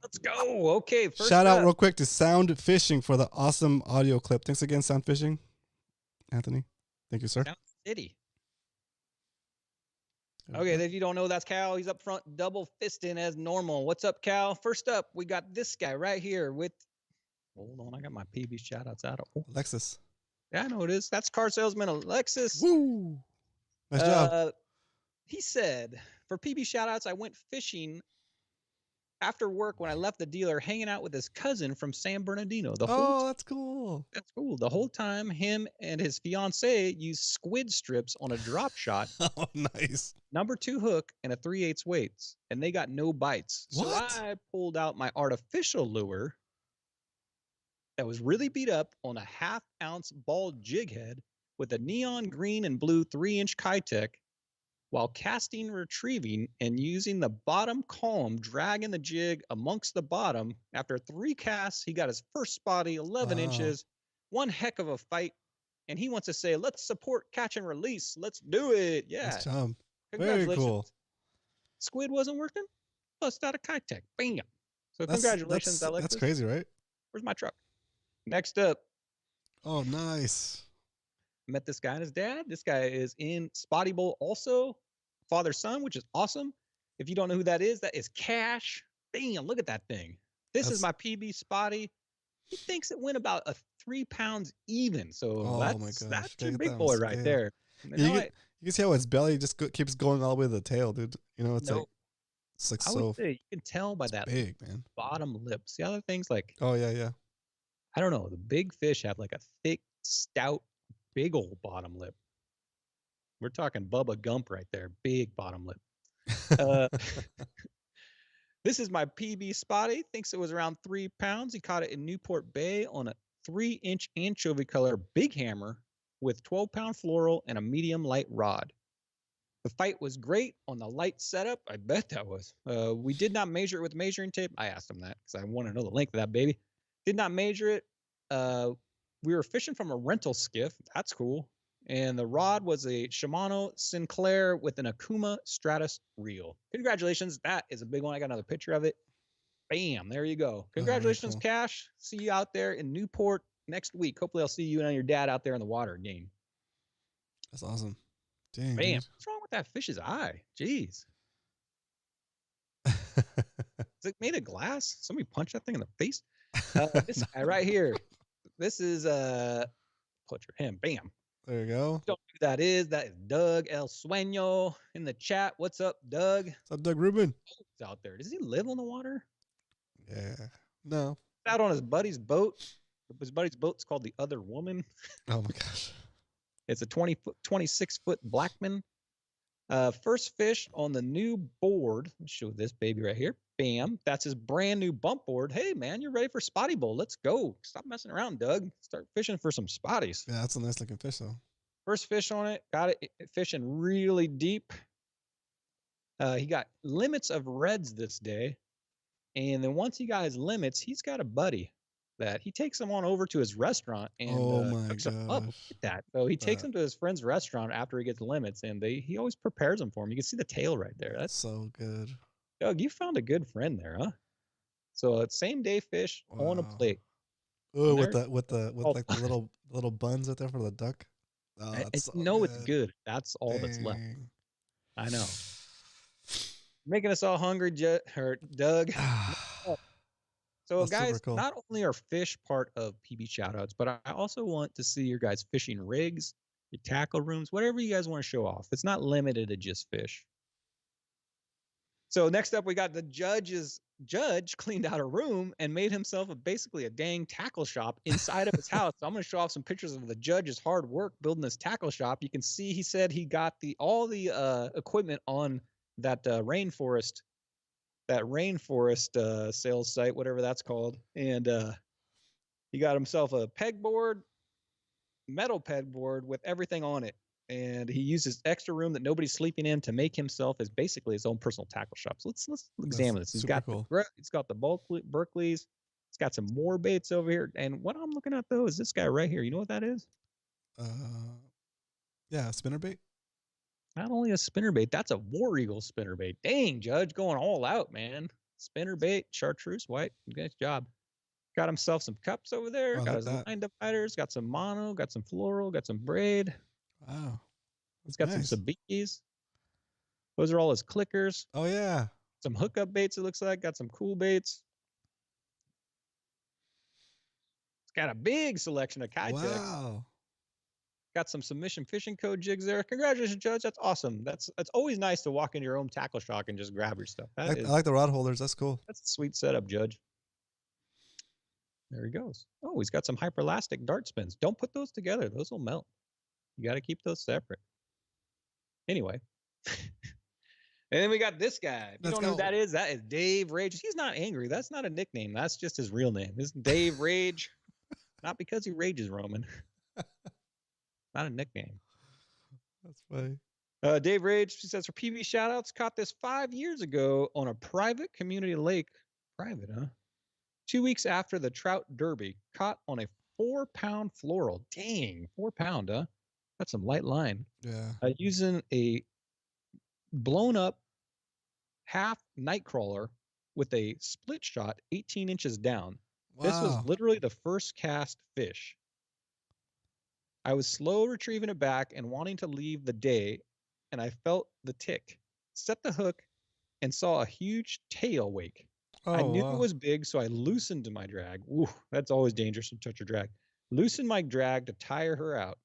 Let's go. Okay, first Shout out up. real quick to Sound Fishing for the awesome audio clip. Thanks again, Sound Fishing. Anthony, thank you, sir. Sound City. Okay, if you don't know, that's Cal. He's up front, double fisting as normal. What's up, Cal? First up, we got this guy right here with. Hold on, I got my PB shout outs out. Oh, Alexis. yeah, I know it is. That's car salesman Alexis. Woo! Nice job. He said, for PB shout outs, I went fishing after work when I left the dealer, hanging out with his cousin from San Bernardino. That's cool. That's cool. The whole time, him and his fiance used squid strips on a drop shot. Oh, nice. Number 2 hook and a 3/8 weights, and they got no bites. What? So I pulled out my artificial lure that was really beat up on a 1/2 ounce ball jig head with a neon green and blue 3-inch Kitech while casting, retrieving, and using the bottom column, dragging the jig amongst the bottom. After 3 casts, he got his first spotty, 11 inches. One heck of a fight. And he wants to say, let's support catch and release. Let's do it. Yeah. Nice job. Very Congratulations. cool. Squid wasn't working? Bust out a Kitech. Bam. So congratulations, Alexis. That's crazy, right? Where's my truck? Next up, Oh, nice. met this guy and his dad. This guy is in Spotty Bowl also, father-son, which is awesome. If you don't know who that is Cash. Bam, look at that thing. This is my PB Spotty. He thinks it went about 3 pounds even. So that's your big boy right there. You can see how its belly just keeps going all the way to the tail, dude. You know, it's like I would say you can tell by that big, man. bottom lip. See other things like, oh yeah. I don't know. The big fish have like a thick, stout, big old bottom lip. We're talking Bubba Gump right there. Big bottom lip. This is my PB Spotty. Thinks it was around 3 pounds. He caught it in Newport Bay on a 3-inch anchovy color big hammer with 12-pound floral and a medium light rod. The fight was great on the light setup. I bet that was. We did not measure it with measuring tape. I asked him that because I want to know the length of that baby. Did not measure it. We were fishing from a rental skiff. That's cool. And the rod was a Shimano Sinclair with an Akuma Stratus reel. Congratulations. That is a big one. I got another picture of it. Bam. There you go. Congratulations, cool. Cash. See you out there in Newport next week. Hopefully I'll see you and your dad out there in the water again. That's awesome. Dang. Bam. Dude. What's wrong with that fish's eye? Jeez. Is it made of glass? Somebody punched that thing in the face. This guy right here. This is picture him. Bam. There you go. Don't know who that is. That is Doug El Sueño in the chat. What's up, Doug? What's up, Doug Rubin? He's out there. Does he live on the water? Yeah. No. Out on his buddy's boat. His buddy's boat's called the Other Woman. Oh my gosh. It's a 26-foot Blackman. First fish on the new board. Let me show this baby right here. Bam. That's his brand new bump board. Hey, man, you're ready for Spotty Bowl. Let's go. Stop messing around, Doug. Start fishing for some spotties. Yeah, that's a nice looking fish, though. First fish on it. Got it fishing really deep. He got limits of reds this day. And then once he got his limits, he's got a buddy that he takes him on over to his restaurant and cooks him up. Look at that. So he takes him to his friend's restaurant after he gets limits, and he always prepares them for him. You can see the tail right there. That's so good. Doug, you found a good friend there, huh? So it's same day fish on a plate. Oh, with like the little buns right there for the duck. Oh, it's good. That's all that's left. I know. Making us all hungry, Doug. So, guys, cool. Not only are fish part of PB shoutouts, but I also want to see your guys' fishing rigs, your tackle rooms, whatever you guys want to show off. It's not limited to just fish. So next up, we got the judge cleaned out a room and made himself basically a dang tackle shop inside of his house. So I'm going to show off some pictures of the judge's hard work building this tackle shop. You can see he said he got all the equipment on that rainforest sales site, whatever that's called. And he got himself a pegboard, metal pegboard with everything on it. And he uses extra room that nobody's sleeping in to make himself as basically his own personal tackle shop. So let's examine this. He's got cool. It's got the Berkeley's. It's got some more baits over here. And what I'm looking at, though, is this guy right here. You know what that is? Yeah, spinnerbait. Not only a spinnerbait, that's a War Eagle spinnerbait. Dang, Judge, going all out, man. Spinnerbait, chartreuse, white. Nice job. Got himself some cups over there. Oh, got look his at that. line dividers. Got some mono. Got some floral. Got some braid. Wow. He's got nice. some sabikis. Those are all his clickers. Oh yeah. Some hookup baits, it looks like. Got some cool baits. It's got a big selection of Kai jigs. Wow. Got some submission fishing code jigs there. Congratulations, Judge. That's awesome. That's always nice to walk into your own tackle shop and just grab your stuff. I like the rod holders. That's cool. That's a sweet setup, Judge. There he goes. Oh, he's got some hyperlastic dart spins. Don't put those together. Those will melt. You got to keep those separate. Anyway. And then we got this guy. If you don't know who that is Dave Rage. He's not angry. That's not a nickname. That's just his real name. This is Dave Rage. Not because he rages, Roman. Not a nickname. That's funny. Dave Rage, he says, for PB shoutouts, caught this 5 years ago on a private community lake. Private, huh? 2 weeks after the trout derby. Caught on a 4-pound floral. Dang, 4 pound, huh? That's some light line. Yeah. Using a blown up half night crawler with a split shot 18 inches down. Wow. This was literally the first cast fish. I was slow retrieving it back and wanting to leave the day, and I felt the tick. Set the hook and saw a huge tail wake. Oh, I knew wow. it was big, so I loosened my drag. Ooh, that's always dangerous to touch your drag. Loosened my drag to tire her out.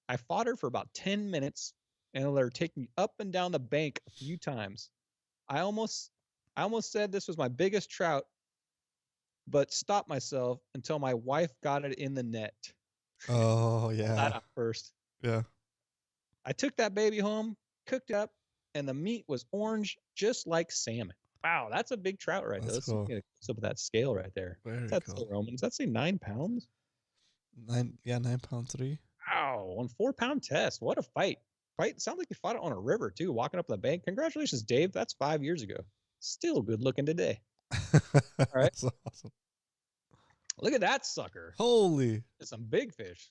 I fought her for about 10 minutes and let her take me up and down the bank a few times. I almost said this was my biggest trout, but stopped myself until my wife got it in the net. Oh yeah. That first. Yeah. I took that baby home, cooked it up, and the meat was orange, just like salmon. Wow, that's a big trout right there. That's Let's cool. get up with that scale right there. Very That's cool. Roman. Does that say 9 pounds? 9 pound 3. Wow, on 4 pound test. What a fight. Sounds like you fought it on a river too, walking up the bank. Congratulations, Dave. That's 5 years ago. Still good looking today. All right. That's awesome. Look at that sucker. Holy. There's some big fish.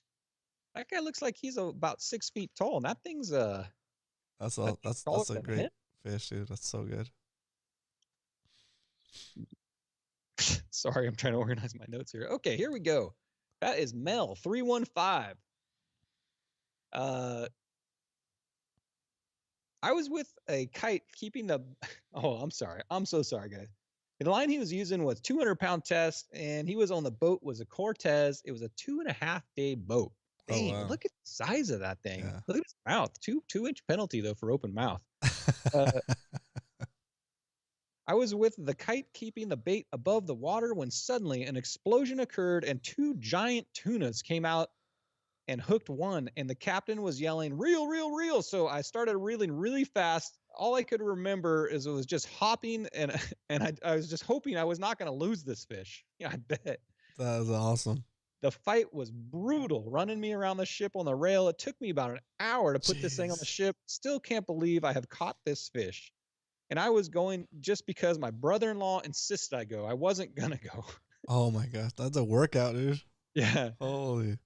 That guy looks like he's about 6 feet tall, and that thing's That's taller a than great him. fish, dude. That's so good. Sorry, I'm trying to organize my notes here. Okay, here we go. That is Mel 315. I was with a kite keeping the. Oh, I'm sorry. I'm so sorry, guys. The line he was using was 200-pound test, and he was on the boat was a Cortez. It was a 2.5-day boat. Dang, wow. look at the size of that thing. Yeah. Look at his mouth. 2-inch penalty though for open mouth. I was with the kite keeping the bait above the water when suddenly an explosion occurred and 2 giant tunas came out and hooked one, and the captain was yelling, reel, reel, reel. So I started reeling really fast. All I could remember is it was just hopping, and I was just hoping I was not going to lose this fish. Yeah, I bet. That is awesome. The fight was brutal, running me around the ship on the rail. It took me about an hour to put this thing on the ship. Still can't believe I have caught this fish. And I was going just because my brother-in-law insisted I go. I wasn't going to go. Oh my gosh. That's a workout, dude. Yeah. Holy.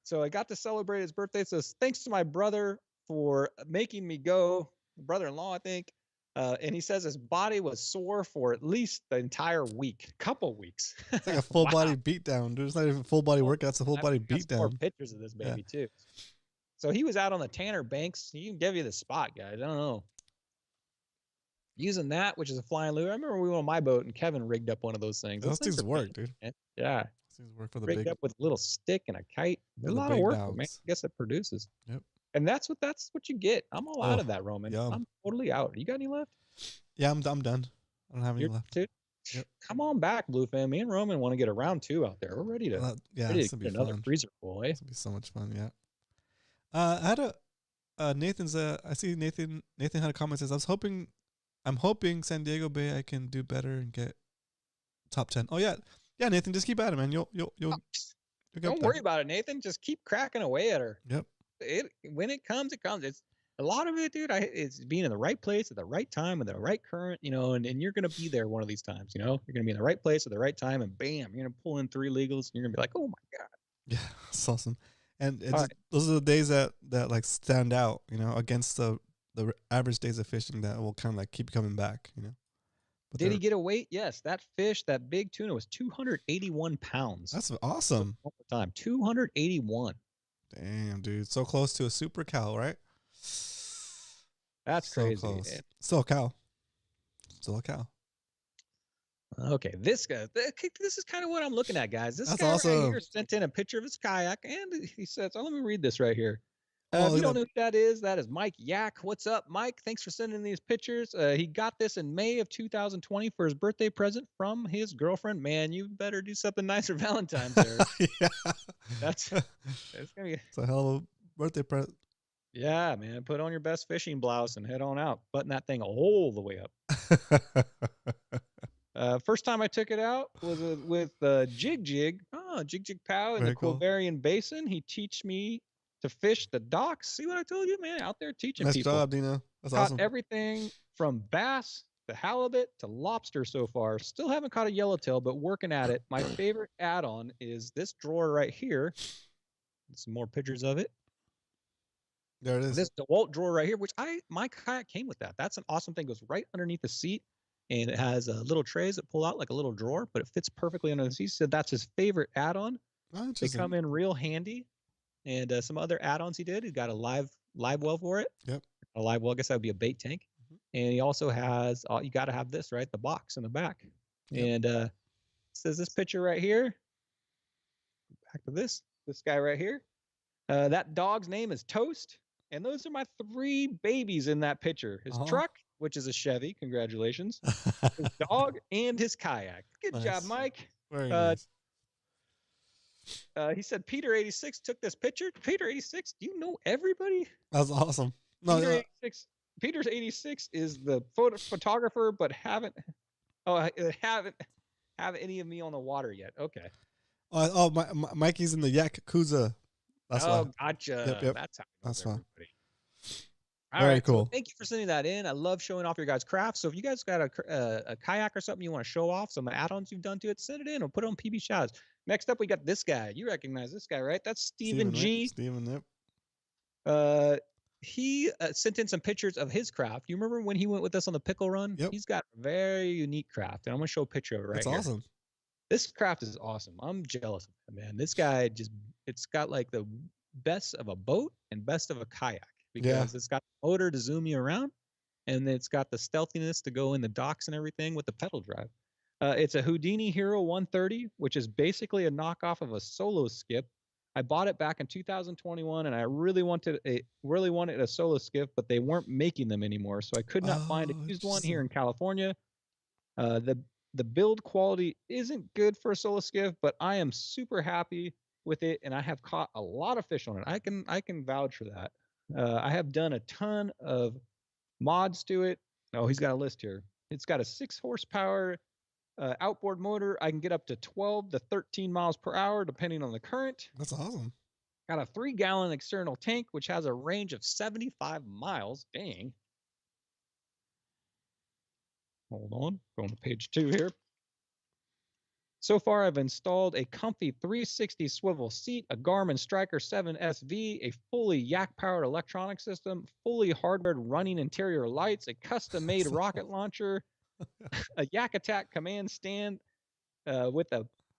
So I got to celebrate his birthday. So thanks to my brother for making me go. Brother-in-law, I think. And he says his body was sore for at least the entire week, couple weeks. It's like a full body beatdown, dude. It's not even a full body workout. It's a full body More beatdown. pictures of this baby too. So he was out on the Tanner Banks. He can give you the spot, guys. I don't know. Using that, which is a flying lure. I remember we went on my boat and Kevin rigged up one of those things. Those things are work, big, dude. man. Yeah. Those things work for the Rigged big. up with a little stick and a kite. There's a the lot of big work, man. dogs. I guess it produces. Yep. And that's what you get. I'm all out Oh, of that, Roman. yum. I'm totally out. You got any left? Yeah, I'm done. I don't have any You're left. too? Yep. Come on back, Bluefin. Me and Roman want to get a round 2 out there. We're ready to, Yeah, ready this to will get be another fun. freezer full, eh? This will be so much fun. Yeah. I had a Nathan's. I see Nathan had a comment says I'm hoping San Diego Bay I can do better and get top 10. Oh yeah, Nathan, just keep at it, man. You'll get Don't there. worry about it, Nathan. Just keep cracking away at her. Yep. When it comes, it comes. a lot of it, dude, it's being in the right place at the right time with the right current, and you're gonna be there one of these times. You're gonna be in the right place at the right time, and bam, you're gonna pull in 3 legals, and you're gonna be like, oh my god. Yeah, it's awesome. And All right. those are the days that like stand out, against the average days of fishing that will kind of like keep coming back, But Did he get a weight? Yes, that fish, that big tuna, was 281 pounds. That's awesome. One more time, 281. Damn, dude, so close to a super cow, right? That's So crazy. close. Still a cow. Still a cow. Okay, this guy. This is kind of what I'm looking at, guys. This That's guy right awesome. here sent in a picture of his kayak, and he says, "Oh, let me read this right here." Oh, If you look don't at know who that is Mike Yak. What's up, Mike? Thanks for sending these pictures. He got this in May of 2020 for his birthday present from his girlfriend. Man, you better do something nice for Valentine's there. Yeah. That's gonna be. It's a hell of a birthday present. Yeah, man. Put on your best fishing blouse and head on out. Button that thing all the way up. First time I took it out was with Jig Jig. Oh, Jig Jig Pow in Very the cool. Quivarian Basin. He teach me to fish the docks. See what I told you, man? Out there teaching Nice people. job, Dino. That's Caught awesome. everything from bass to halibut to lobster so far. Still haven't caught a yellowtail, but working at it. My favorite add-on is this drawer right here. Some more pictures of it. There it is. This DeWalt drawer right here, which my kayak came with that. That's an awesome thing. It goes right underneath the seat, and it has little trays that pull out like a little drawer, but it fits perfectly under the seat. He said that's his favorite add-on. Oh, They interesting. come in real handy. And some other add-ons he did. He got a live well for it. Yep. A live well, I guess that would be a bait tank. And he also has, you got to have this, right? The box in the back. Yep. And it says this picture right here. Back to this guy right here. That dog's name is Toast. And those are my 3 babies in that picture. His truck, which is a Chevy. Congratulations. His dog and his kayak. Good Nice. job, Mike. Very nice. He said Peter86 took this picture. Peter86, do you know everybody? That's awesome. No, Peter 86. Peter's 86 is the photographer, but haven't any of me on the water yet. Okay. Mikey's in the Yak Kuza. That's why. Gotcha. Yep. That's how I know That's why. everybody. All Very right, cool. So thank you for sending that in. I love showing off your guys' craft. So if you guys got a kayak or something you want to show off, some add-ons you've done to it, send it in or put it on PB Shots. Next up, we got this guy. You recognize this guy, right? That's Stephen G. Steven, yep. He sent in some pictures of his craft. You remember when he went with us on the pickle run? Yep. He's got a very unique craft, and I'm gonna show a picture of it right That's here. awesome. This craft is awesome. I'm jealous of it, man. This guy it's got like the best of a boat and best of a kayak because it's got the motor to zoom you around, and it's got the stealthiness to go in the docks and everything with the pedal drive. It's a Houdini Hero 130, which is basically a knockoff of a solo skip. I bought it back in 2021, and I really wanted a solo skip, but they weren't making them anymore, so I could not find a used one here in California. The build quality isn't good for a solo skiff, but I am super happy with it, and I have caught a lot of fish on it. I can vouch for that. I have done a ton of mods to it. Oh, he's got a list here. It's got a 6 horsepower outboard motor. I can get up to 12 to 13 miles per hour, depending on the current. That's awesome. Got a 3-gallon external tank, which has a range of 75 miles. Dang. Hold on. Going to page 2 here. So far, I've installed a comfy 360 swivel seat, a Garmin Striker 7 SV, a fully yak-powered electronic system, fully hardwired running interior lights, a custom-made rocket launcher, a Yak Attack command stand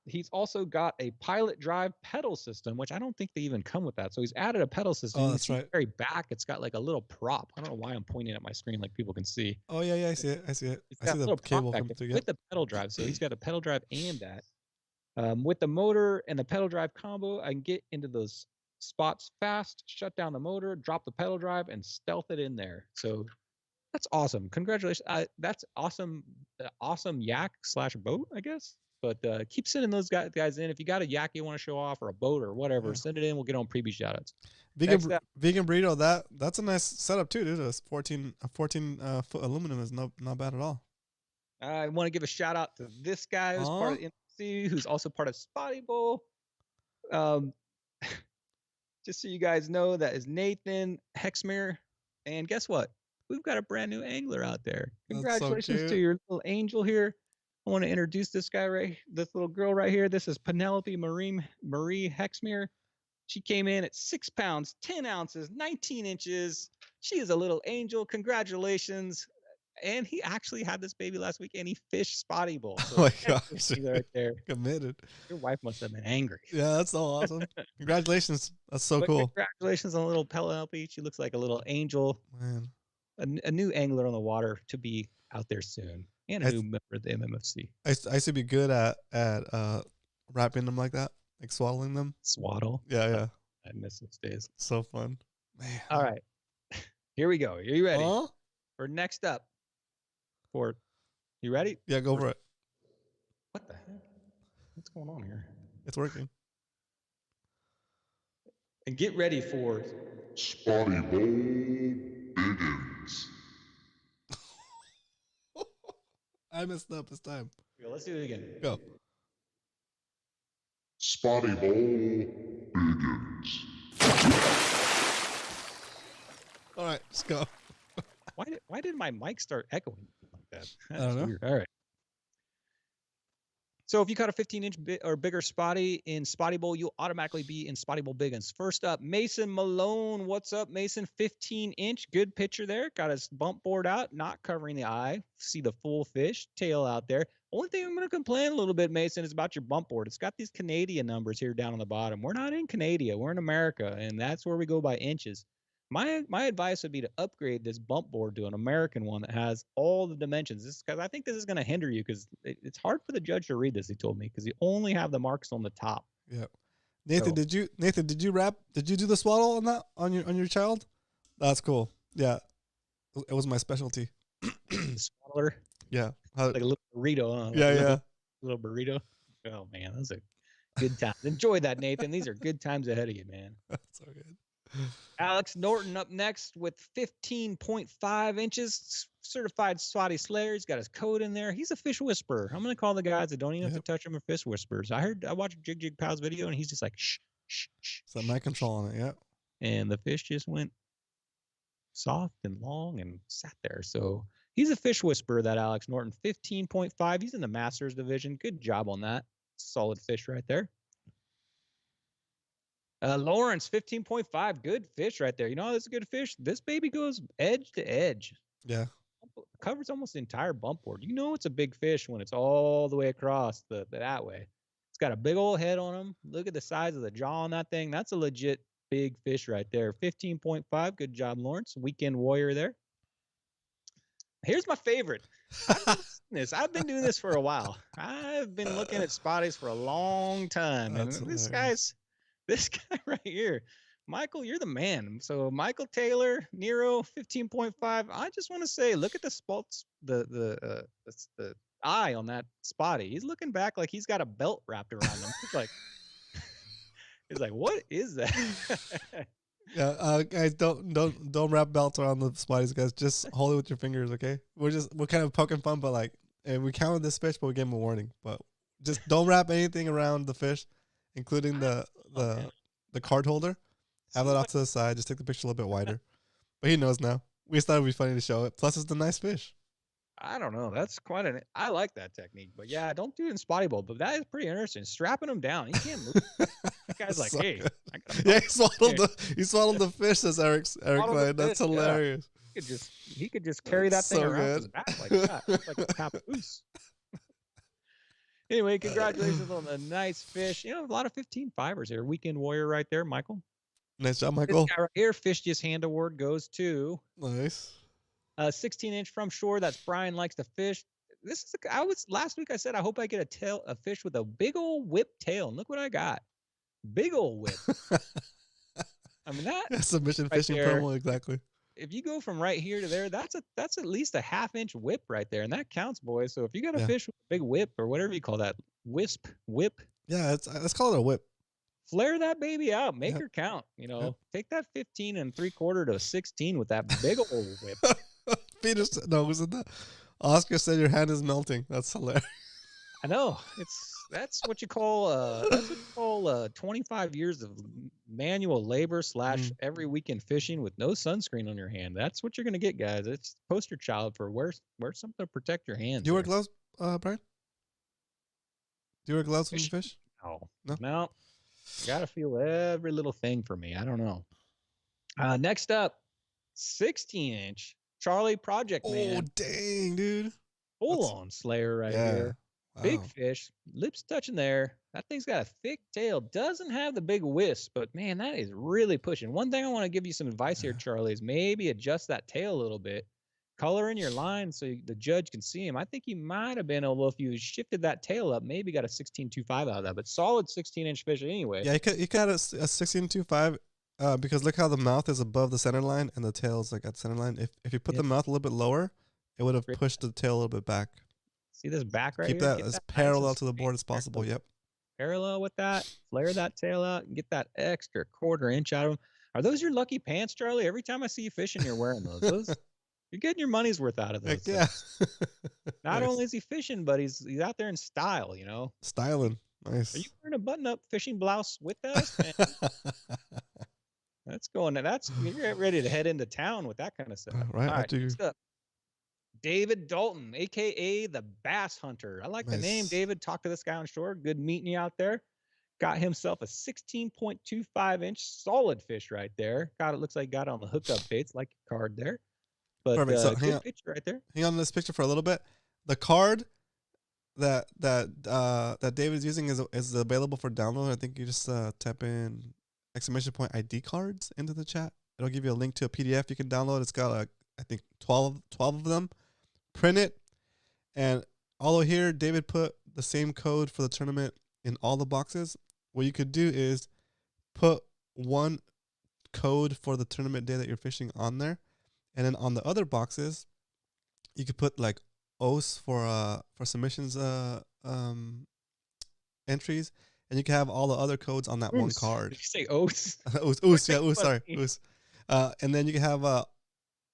he's also got a pilot drive pedal system, which I don't think they even come with that. So he's added a pedal system. Oh, that's right. Very back, it's got like a little prop. I don't know why I'm pointing at my screen like people can see. Oh yeah, I see it. It's I got see a the little cable prop back coming there through. with the pedal drive. So he's got a pedal drive and that. With the motor and the pedal drive combo, I can get into those spots fast, shut down the motor, drop the pedal drive, and stealth it in there. So that's awesome. Congratulations. That's awesome. Awesome yak / boat, I guess. But keep sending those guys in. If you got a yak you want to show off or a boat or whatever, send it in. We'll get on preview shoutouts. Vegan burrito. That's a nice setup too, dude. A 14 foot aluminum is not bad at all. I want to give a shout out to this guy who's part of the NC, who's also part of Spotty Bowl. Just so you guys know, that is Nathan Hexmer, And guess what? We've got a brand new angler out there. That's so Congratulations to cute. your little angel here. I want to introduce this little girl right here. This is Penelope Marie Hexmere. She came in at 6 pounds, 10 ounces, 19 inches. She is a little angel. Congratulations. And he actually had this baby last week, and he fished Spotty Bowl. So Oh my gosh. right there. Committed. Your wife must have been angry. Yeah, that's so awesome. Congratulations. That's so But cool. Congratulations on little Penelope. She looks like a little angel. Man. A new angler on the water to be out there soon. And a new member of the MMFC. I used to be good at wrapping them like that, like swaddling them. Swaddle. Yeah. I miss those days. So fun. Man. All right. Here we go. Are you ready? Huh? For next up. You ready? Yeah, go for it. What the heck? What's going on here? It's working. And get ready for Spotty Bowl Biggins. I messed up this time. Let's do it again. Go. Spotty Bowl Biggins. All right, let's go. Why did my mic start echoing like that? I don't know. Weird. All right. So if you caught a 15-inch or bigger Spotty in Spotty Bowl, you'll automatically be in Spotty Bowl Biggins. First up, Mason Malone. What's up, Mason? 15-inch. Good picture there. Got his bump board out, not covering the eye. See the full fish, tail out there. Only thing I'm going to complain a little bit, Mason, is about your bump board. It's got these Canadian numbers here down on the bottom. We're not in Canada. We're in America, and that's where we go by inches. My advice would be to upgrade this bump board to an American one that has all the dimensions. Because I think this is going to hinder you because it's hard for the judge to read this. He told me because you only have the marks on the top. Yeah. Nathan, So- did you wrap? Did you do the swaddle on that on your child? That's cool. Yeah, it was my specialty. The smaller, Yeah. like a little burrito. Huh? Yeah. Little burrito. Oh man, those are good times. Enjoy that, Nathan. These are good times ahead of you, man. That's so good. Alex Norton up next with 15.5 inches. Certified Spotty Slayer. He's got his code in there. He's a fish whisperer. I'm going to call the guys that don't even have to touch him are fish whisperers. I watched Jig Jig Pow's video and he's just like, shh, shh, shh. So my control on it, yeah. And the fish just went soft and long and sat there. So he's a fish whisperer, that Alex Norton. 15.5. He's in the Masters division. Good job on that. Solid fish right there. Lawrence, 15.5. Good fish right there. You know, this is a good fish. This baby goes edge to edge. Yeah. Covers almost the entire bump board. You know it's a big fish when it's all the way across that way. It's got a big old head on him. Look at the size of the jaw on that thing. That's a legit big fish right there. 15.5. Good job, Lawrence. Weekend warrior there. Here's my favorite. I've been doing this for a while. I've been looking at Spotties for a long time. And this guy right here, Michael, you're the man. So Michael Taylor, Nero, 15.5. I just want to say, look at the spots, the eye on that Spotty. He's looking back like he's got a belt wrapped around him. He's like, what is that? Yeah, guys, don't wrap belts around the Spotties, guys. Just hold it with your fingers, okay? We're kind of poking fun, but like, and we counted this fish, but we gave him a warning. But just don't wrap anything around the fish, including the card holder. Have that off to the side. Just take the picture a little bit wider. But he knows now. We just thought it'd be funny to show it. Plus, it's a nice fish. I don't know. That's I like that technique. But yeah, don't do it in Spotty Bowl. But that is pretty interesting. Strapping him down. He can't move. That guy's like, So hey. good. I got Yeah, he swaddled the fish, says Eric Swaddled the Klein. That's fish, yeah. hilarious. He could just carry that thing So around his good. back like that. It's like a papoose. Anyway, congratulations on the nice fish. You know, a lot of 15 fibers here. Weekend warrior right there, Michael. Nice job, This Michael. guy right here, Fish Just Hand Award goes to Nice. 16-inch from shore. That's Brian likes to fish. This is last week I said I hope I get a fish with a big old whip tail. And look what I got. Big old whip. I mean that Submission right fishing there. promo, exactly. If you go from right here to there, that's at least a half-inch whip right there, and that counts, boys. So if you got a Yeah. fish with a big whip or whatever you call that, whip, Yeah, let's call it a whip. flare that baby out, make Yep. her count. You know, Yep. take that 15 3/4 to 16 with that big old whip. Peter said, no, wasn't that? Oscar said your hand is melting. That's hilarious. I know that's what you call 25 years of manual labor / every weekend fishing with no sunscreen on your hand. That's what you're gonna get, guys. It's poster child for wear something to protect your hands. Do you wear there. gloves, Brian? Do you wear gloves when you Fishing? fish? No. No? Gotta feel every little thing for me. I don't know. Next up, 16-inch Charlie Project Oh, Man, dang, dude. full That's- on Slayer right yeah. here. Big Wow. fish, lips touching there. That thing's got a thick tail. Doesn't have the big wisp, but man, that is really pushing. One thing I want to give you some advice here, Charlie, is maybe adjust that tail a little bit. Color in your line so the judge can see him. I think you might have been able, if you shifted that tail up, maybe got a 16.25 out of that. But solid 16-inch fish anyway. Yeah, you could have a 16.25 because look how the mouth is above the center line and the tail is like at the center line. If you put the mouth a little bit lower, it would have pushed the tail a little bit back. See this back right Keep here? that Get as nice parallel and to the board as straight. possible. Yep. Parallel with that. Flare that tail out and get that extra 1/4 inch out of them. Are those your lucky pants, Charlie? Every time I see you fishing, you're wearing those. You're getting your money's worth out of those. Heck yeah. Not Nice. only is he fishing, but he's out there in style, you know. Styling. Nice. Are you wearing a button-up fishing blouse with us? Man, that's going. You're ready to head into town with that kind of stuff. Right, All I right. do. Next up, David Dalton, aka the Bass Hunter. I like the name, Nice. David. Talk to this guy on shore. Good meeting you out there. Got himself a 16.25-inch solid fish right there. It looks like got it on the hookup baits, like your card there. But Perfect. So hang good on. picture right there. Hang on to this picture for a little bit. The card that David is using is available for download. I think you just type in ! ID cards into the chat. It'll give you a link to a PDF you can download. It's got I think 12 of them. Print it, and although here David put the same code for the tournament in all the boxes, what you could do is put one code for the tournament day that you're fishing on there, and then on the other boxes, you could put like OS for submissions entries, and you can have all the other codes on that one card. Did you say oats? OS, yeah, OS, sorry, OS. And then you can have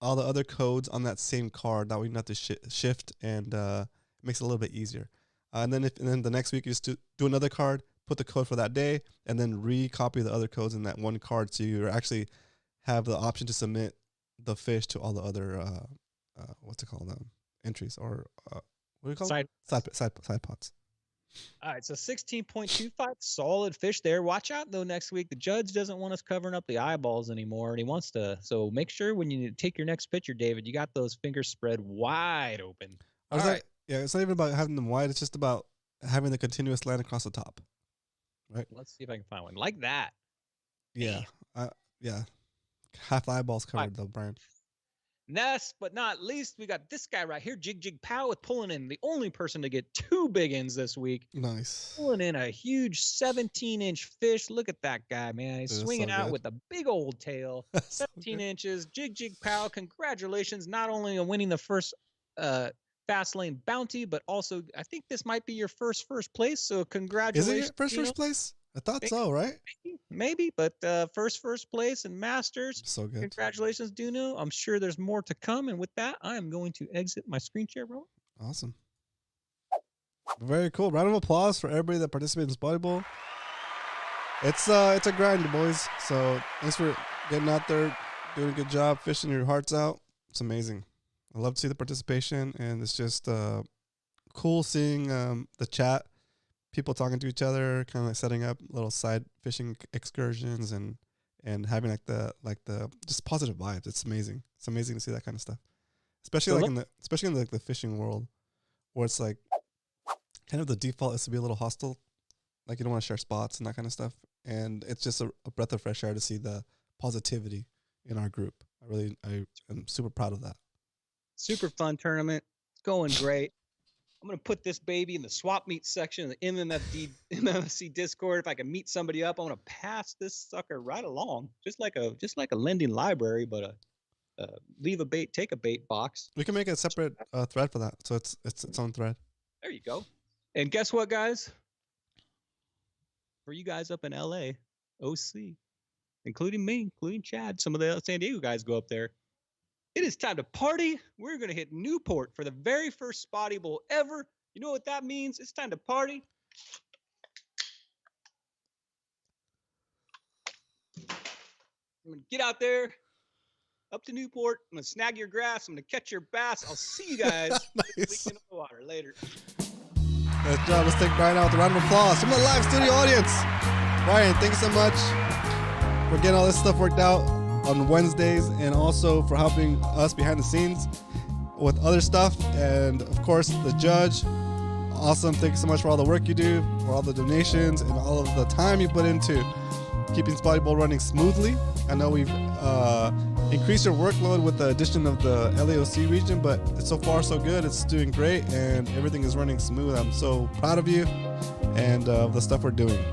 all the other codes on that same card. That way you don't have to shift, and it makes it a little bit easier. And then the next week you just do another card, put the code for that day, and then recopy the other codes in that one card, so you actually have the option to submit the fish to all the other what's it called, entries, or what do you call it? Side pots. All right, so 16.25, solid fish there. Watch out though, next week the judge doesn't want us covering up the eyeballs anymore, and he wants to. So make sure when you take your next picture, David, you got those fingers spread wide open. All right. Yeah, it's not even about having them wide. It's just about having the continuous line across the top. Right. Let's see if I can find one like that. Yeah. Yeah. Half the eyeballs covered though, Brian. Last but not least, we got this guy right here, Jig Pow, with pulling in the only person to get 2 Biggins this week. Nice. Pulling in a huge 17-inch fish. Look at that guy, man. He's swinging out with a big old tail. 17 inches. Jig Pow, congratulations, not only on winning the first Fast Lane Bounty, but also I think this might be your first place. So congratulations. Is it your first place? I thought so, right? Maybe, but first place in Masters. So good. Congratulations, Duno. I'm sure there's more to come. And with that, I am going to exit my screen share, bro. Awesome. Very cool. Round of applause for everybody that participated in Spotty Bowl. It's a grind, boys. So thanks for getting out there, doing a good job, fishing your hearts out. It's amazing. I love to see the participation, and it's just cool seeing the chat, people talking to each other, kind of like setting up little side fishing excursions and having like the just positive vibes. It's amazing. It's amazing to see that kind of stuff, especially in the fishing world, where it's like kind of the default is to be a little hostile, like you don't want to share spots and that kind of stuff. And it's just a breath of fresh air to see the positivity in our group. I am super proud of that. Super fun tournament. It's going great. I'm going to put this baby in the swap meet section of the MMFC Discord. If I can meet somebody up, I'm going to pass this sucker right along, just like a lending library, but leave a bait, take a bait box. We can make a separate thread for that, so it's its own thread. There you go. And guess what, guys? For you guys up in LA, OC, including me, including Chad, some of the San Diego guys go up there. It is time to party. We're going to hit Newport for the very first Spotty Bowl ever. You know what that means? It's time to party. I'm gonna get out there, up to Newport. I'm gonna snag your grass. I'm gonna catch your bass. I'll see you guys Nice. in the water later. Nice job. Let's take Brian out with a round of applause from the live studio audience. Brian, thanks so much for getting all this stuff worked out on Wednesdays and also for helping us behind the scenes with other stuff. And of course, the judge. Awesome. Thank you so much for all the work you do, for all the donations, and all of the time you put into keeping Spotty Bowl running smoothly. I know we've increased your workload with the addition of the LAOC region, but so far so good. It's doing great, and everything is running smooth. I'm so proud of you and the stuff we're doing.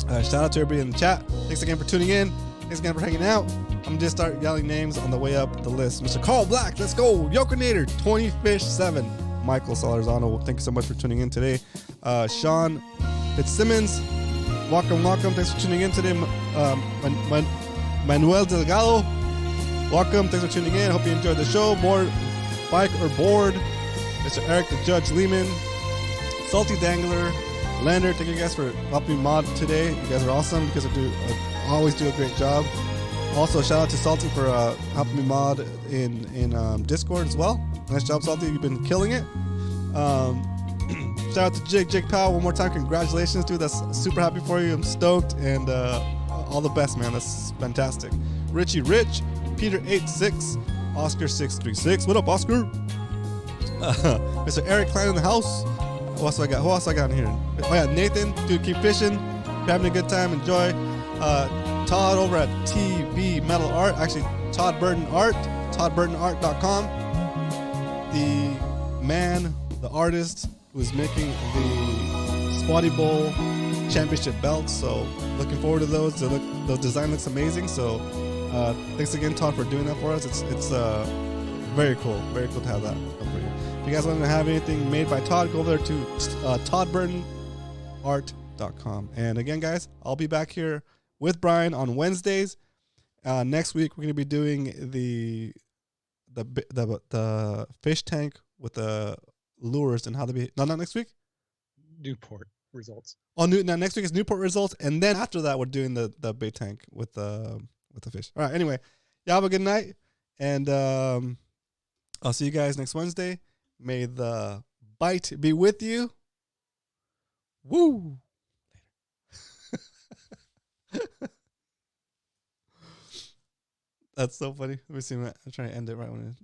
Shout out to everybody in the chat. Thanks again for tuning in. Thanks again for hanging out. I'm going to just start yelling names on the way up the list. Mr. Carl Black, let's go. Yokonator, 20 Fish 7. Michael Salarzano, thank you so much for tuning in today. Sean Fitzsimmons, welcome. Thanks for tuning in today. Manuel Delgado, welcome. Thanks for tuning in. Hope you enjoyed the show. Board, bike or board. Mr. Eric the Judge Lehman, Salty Dangler, Leonard, thank you guys for helping me mod today. You guys are awesome because I always do a great job. Also, shout out to Salty for helping me mod in Discord as well. Nice job, Salty. You've been killing it. Shout out to Jake Powell one more time. Congratulations, dude. That's super happy for you. I'm stoked and all the best, man. That's fantastic. Richie Rich, Peter86, Oscar636. What up, Oscar? Mr. Eric Klein in the house. Who else I got in here? Oh yeah, Nathan. Dude, keep fishing. If you're having a good time, enjoy. Todd over at TB Metal Art. Actually, Todd Burton Art. ToddBurtonArt.com. The man, the artist who's making the Spotty Bowl championship belts. So looking forward to those. The design looks amazing. So thanks again, Todd, for doing that for us. It's very cool. Very cool to have that for you. If you guys want to have anything made by Todd, go over there to ToddBurtonArt.com. And again, guys, I'll be back here with Brian on Wednesdays. Next week, we're going to be doing the fish tank with the lures and how to be. No, not next week. Newport results. Oh, next week is Newport results, and then after that, we're doing the bait tank with the fish. All right. Anyway, y'all have a good night, and I'll see you guys next Wednesday. May the bite be with you. Woo! That's so funny. Let me see. I'm trying to end it right when it.